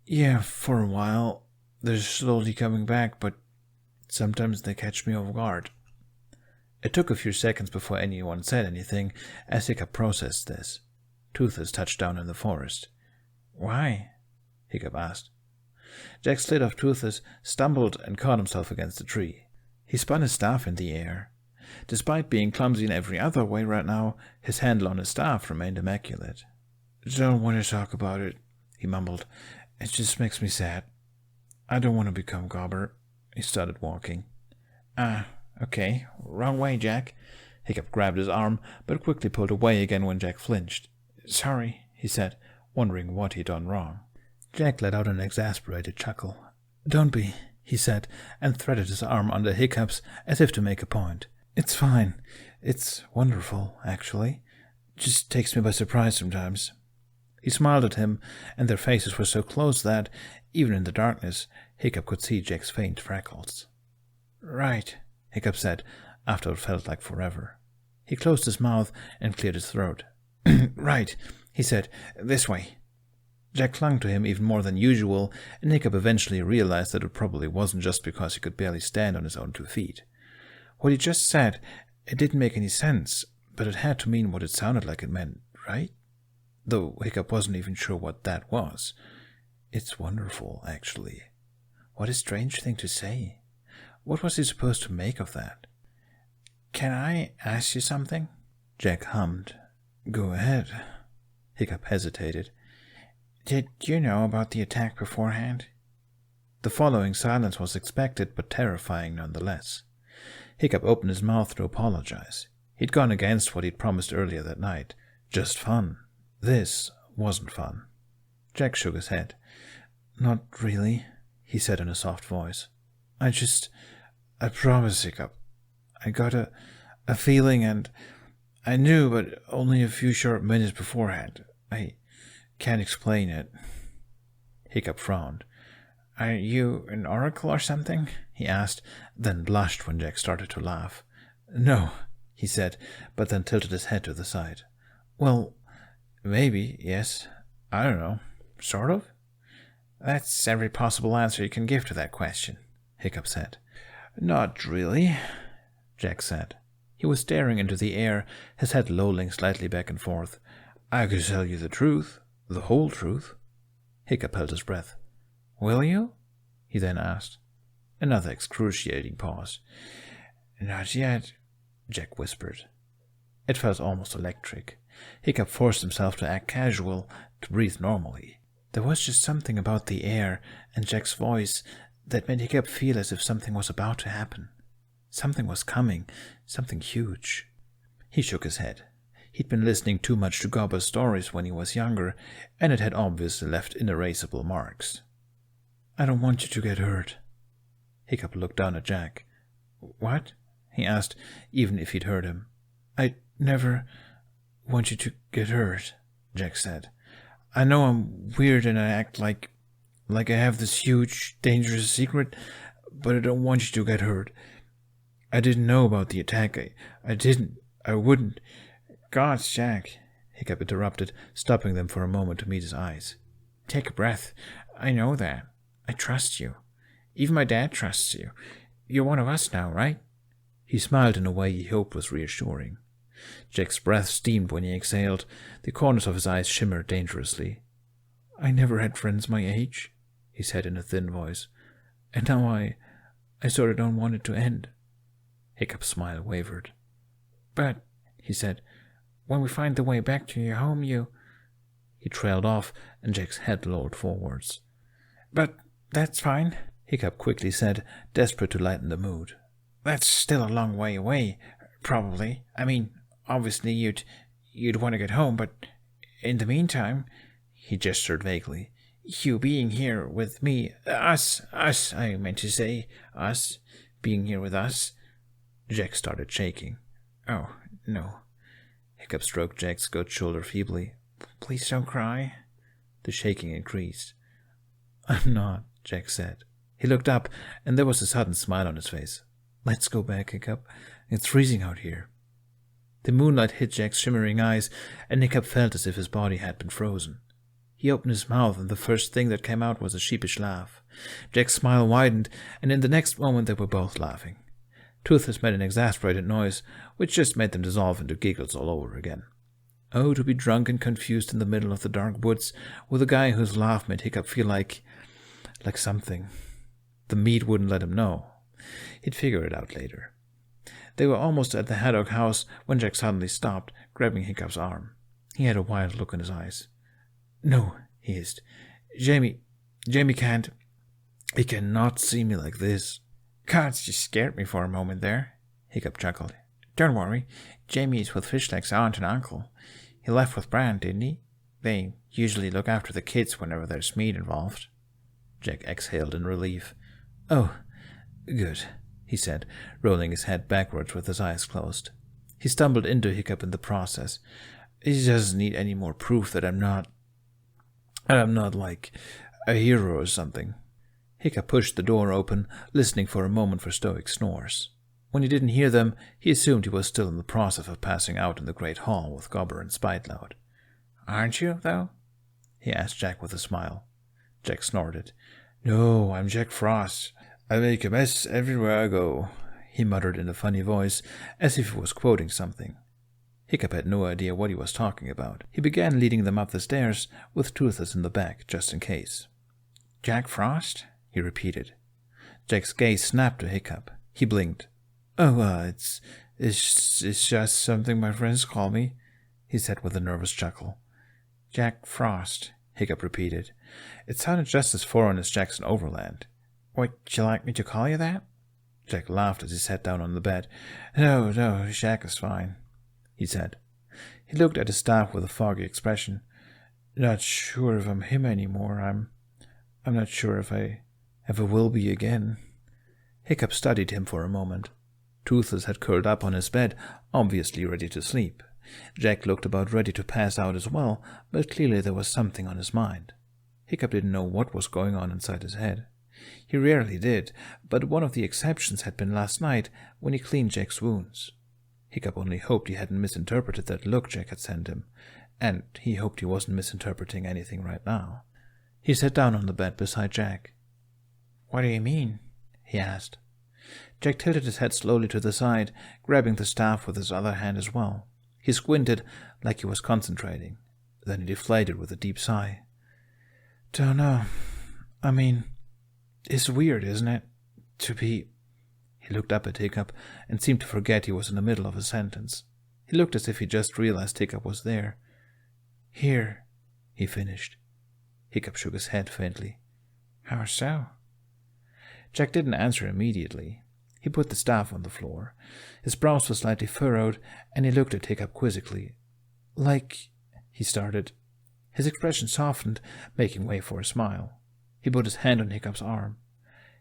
Yeah, for a while. They're slowly coming back, but sometimes they catch me off guard. It took a few seconds before anyone said anything, as Hiccup processed this. Toothless touched down in the forest. Why? Hiccup asked. Jack slid off Toothless, stumbled, and caught himself against a tree. He spun his staff in the air. Despite being clumsy in every other way right now, his handle on his staff remained immaculate. Don't want to talk about it, he mumbled. It just makes me sad. I don't want to become Gobber. He started walking. Okay. Wrong way, Jack. Hiccup grabbed his arm, but quickly pulled away again when Jack flinched. Sorry, he said, wondering what he'd done wrong. Jack let out an exasperated chuckle. Don't be, he said, and threaded his arm under Hiccup's as if to make a point. It's fine. It's wonderful, actually. Just takes me by surprise sometimes. He smiled at him, and their faces were so close that, even in the darkness, Hiccup could see Jack's faint freckles. Right, Hiccup said, after what felt like forever. He closed his mouth and cleared his throat. Right, he said. This way. Jack clung to him even more than usual, and Hiccup eventually realized that it probably wasn't just because he could barely stand on his own 2 feet. What he just said, it didn't make any sense, but it had to mean what it sounded like it meant, right? Though Hiccup wasn't even sure what that was. It's wonderful, actually. What a strange thing to say. What was he supposed to make of that? Can I ask you something? Jack hummed. Go ahead. Hiccup hesitated. Did you know about the attack beforehand? The following silence was expected, but terrifying nonetheless. Hiccup opened his mouth to apologize. He'd gone against what he'd promised earlier that night. Just fun. This wasn't fun. Jack shook his head. Not really, he said in a soft voice. I promise, Hiccup. I got a feeling, and I knew, but only a few short minutes beforehand. I can't explain it. Hiccup frowned. Are you an oracle or something? He asked, then blushed when Jack started to laugh. No, he said, but then tilted his head to the side. Well, maybe, yes. I don't know. Sort of? That's every possible answer you can give to that question, Hiccup said. Not really, Jack said. He was staring into the air, his head lolling slightly back and forth. I could tell you the truth, the whole truth. Hiccup held his breath. Will you? He then asked. Another excruciating pause. Not yet, Jack whispered. It felt almost electric. Hiccup forced himself to act casual, to breathe normally. There was just something about the air and Jack's voice that made Hiccup feel as if something was about to happen. Something was coming, something huge. He shook his head. He'd been listening too much to Gobber's stories when he was younger, and it had obviously left inerasable marks. I don't want you to get hurt. Hiccup looked down at Jack. What? He asked, even if he'd heard him. I never want you to get hurt, Jack said. I know I'm weird and I act like I have this huge, dangerous secret, but I don't want you to get hurt. I didn't know about the attack. I wouldn't. Gods, Jack, Hiccup interrupted, stopping them for a moment to meet his eyes. Take a breath. I know that. I trust you. Even my dad trusts you. You're one of us now, right? He smiled in a way he hoped was reassuring. Jack's breath steamed when he exhaled. The corners of his eyes shimmered dangerously. I never had friends my age, he said in a thin voice. And now I sort of don't want it to end. Hiccup's smile wavered. But, he said, when we find the way back to your home, you... He trailed off, and Jack's head lowered forwards. But that's fine, Hiccup quickly said, desperate to lighten the mood. That's still a long way away, probably. I mean, obviously you'd want to get home, but in the meantime, he gestured vaguely, You being here with me, us, I meant to say, us, being here with us. Jack started shaking. Oh, no. Hiccup stroked Jack's goat shoulder feebly. Please don't cry. The shaking increased. I'm not, Jack said. He looked up, and there was a sudden smile on his face. Let's go back, Hiccup. It's freezing out here. The moonlight hit Jack's shimmering eyes, and Hiccup felt as if his body had been frozen. He opened his mouth, and the first thing that came out was a sheepish laugh. Jack's smile widened, and in the next moment they were both laughing. Toothless made an exasperated noise, which just made them dissolve into giggles all over again. Oh, to be drunk and confused in the middle of the dark woods with a guy whose laugh made Hiccup feel like something. The meat wouldn't let him know. He'd figure it out later. They were almost at the Haddock house when Jack suddenly stopped, grabbing Hiccup's arm. He had a wild look in his eyes. No, he hissed. Jamie can't. He cannot see me like this. God, you scared me for a moment there, Hiccup chuckled. Don't worry, Jamie is with Fishleg's aunt and uncle. He left with Brand, didn't he? They usually look after the kids whenever there's meat involved. Jack exhaled in relief. Oh, good, he said, rolling his head backwards with his eyes closed. He stumbled into Hiccup in the process. He doesn't need any more proof that I'm not like a hero or something. Hiccup pushed the door open, listening for a moment for stoic snores. When he didn't hear them, he assumed he was still in the process of passing out in the great hall with Gobber and Spiteloud. Aren't you, though? He asked Jack with a smile. Jack snorted. No, I'm Jack Frost. I make a mess everywhere I go, he muttered in a funny voice, as if he was quoting something. Hiccup had no idea what he was talking about. He began leading them up the stairs, with Toothless in the back, just in case. Jack Frost? He repeated. Jack's gaze snapped to Hiccup. He blinked. Oh, it's just something my friends call me, he said with a nervous chuckle. Jack Frost, Hiccup repeated. It sounded just as foreign as Jackson Overland. Would you like me to call you that? Jack laughed as he sat down on the bed. No, Jack is fine, he said. He looked at his staff with a foggy expression. Not sure if I'm him anymore. I'm not sure if I ever will be again. Hiccup studied him for a moment. Toothless had curled up on his bed, obviously ready to sleep. Jack looked about ready to pass out as well, but clearly there was something on his mind. Hiccup didn't know what was going on inside his head. He rarely did, but one of the exceptions had been last night when he cleaned Jack's wounds. Hiccup only hoped he hadn't misinterpreted that look Jack had sent him, and he hoped he wasn't misinterpreting anything right now. He sat down on the bed beside Jack. What do you mean? He asked. Jack tilted his head slowly to the side, grabbing the staff with his other hand as well. He squinted like he was concentrating. Then he deflated with a deep sigh. Don't know. I mean, it's weird, isn't it? To be... He looked up at Hiccup and seemed to forget he was in the middle of a sentence. He looked as if he just realized Hiccup was there. Here, he finished. Hiccup shook his head faintly. How so? Jack didn't answer immediately. He put the staff on the floor. His brows were slightly furrowed, and he looked at Hiccup quizzically. Like, he started. His expression softened, making way for a smile. He put his hand on Hiccup's arm.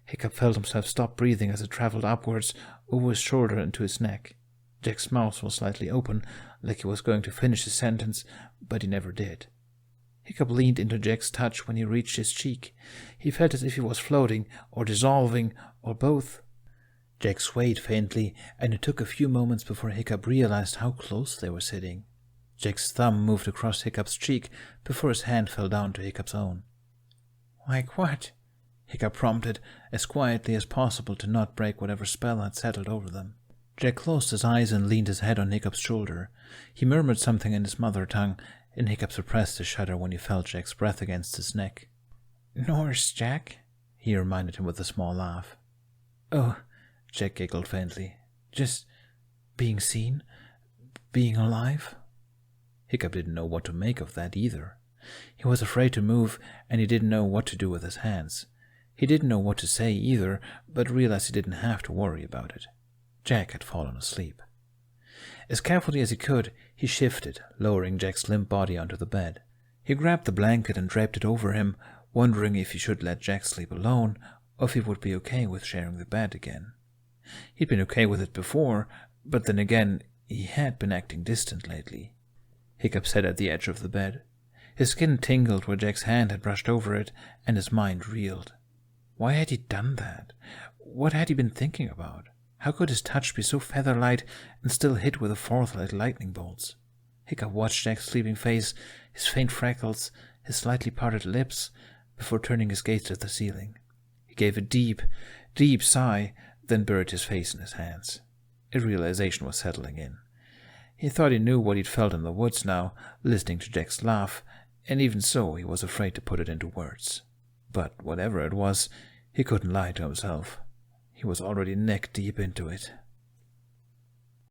Hiccup felt himself stop breathing as it traveled upwards, over his shoulder into his neck. Jack's mouth was slightly open, like he was going to finish his sentence, but he never did. Hiccup leaned into Jack's touch when he reached his cheek. He felt as if he was floating, or dissolving, or both. Jack swayed faintly, and it took a few moments before Hiccup realized how close they were sitting. Jack's thumb moved across Hiccup's cheek before his hand fell down to Hiccup's own. Like what? Hiccup prompted, as quietly as possible to not break whatever spell had settled over them. Jack closed his eyes and leaned his head on Hiccup's shoulder. He murmured something in his mother tongue, and Hiccup suppressed a shudder when he felt Jack's breath against his neck. Norse, Jack, he reminded him with a small laugh. Oh, Jack giggled faintly. Just being seen? Being alive? Hiccup didn't know what to make of that either. He was afraid to move, and he didn't know what to do with his hands. He didn't know what to say either, but realized he didn't have to worry about it. Jack had fallen asleep. As carefully as he could, he shifted, lowering Jack's limp body onto the bed. He grabbed the blanket and draped it over him, wondering if he should let Jack sleep alone or if he would be okay with sharing the bed again. He'd been okay with it before, but then again, he had been acting distant lately. Hiccup sat at the edge of the bed. His skin tingled where Jack's hand had brushed over it, and his mind reeled. Why had he done that? What had he been thinking about? How could his touch be so feather-light and still hit with a force like lightning bolts? Hiccup watched Jack's sleeping face, his faint freckles, his slightly parted lips, before turning his gaze to the ceiling. He gave a deep, deep sigh, then buried his face in his hands. A realization was settling in. He thought he knew what he'd felt in the woods now, listening to Jack's laugh, and even so he was afraid to put it into words. But whatever it was, he couldn't lie to himself. He was already neck deep into it.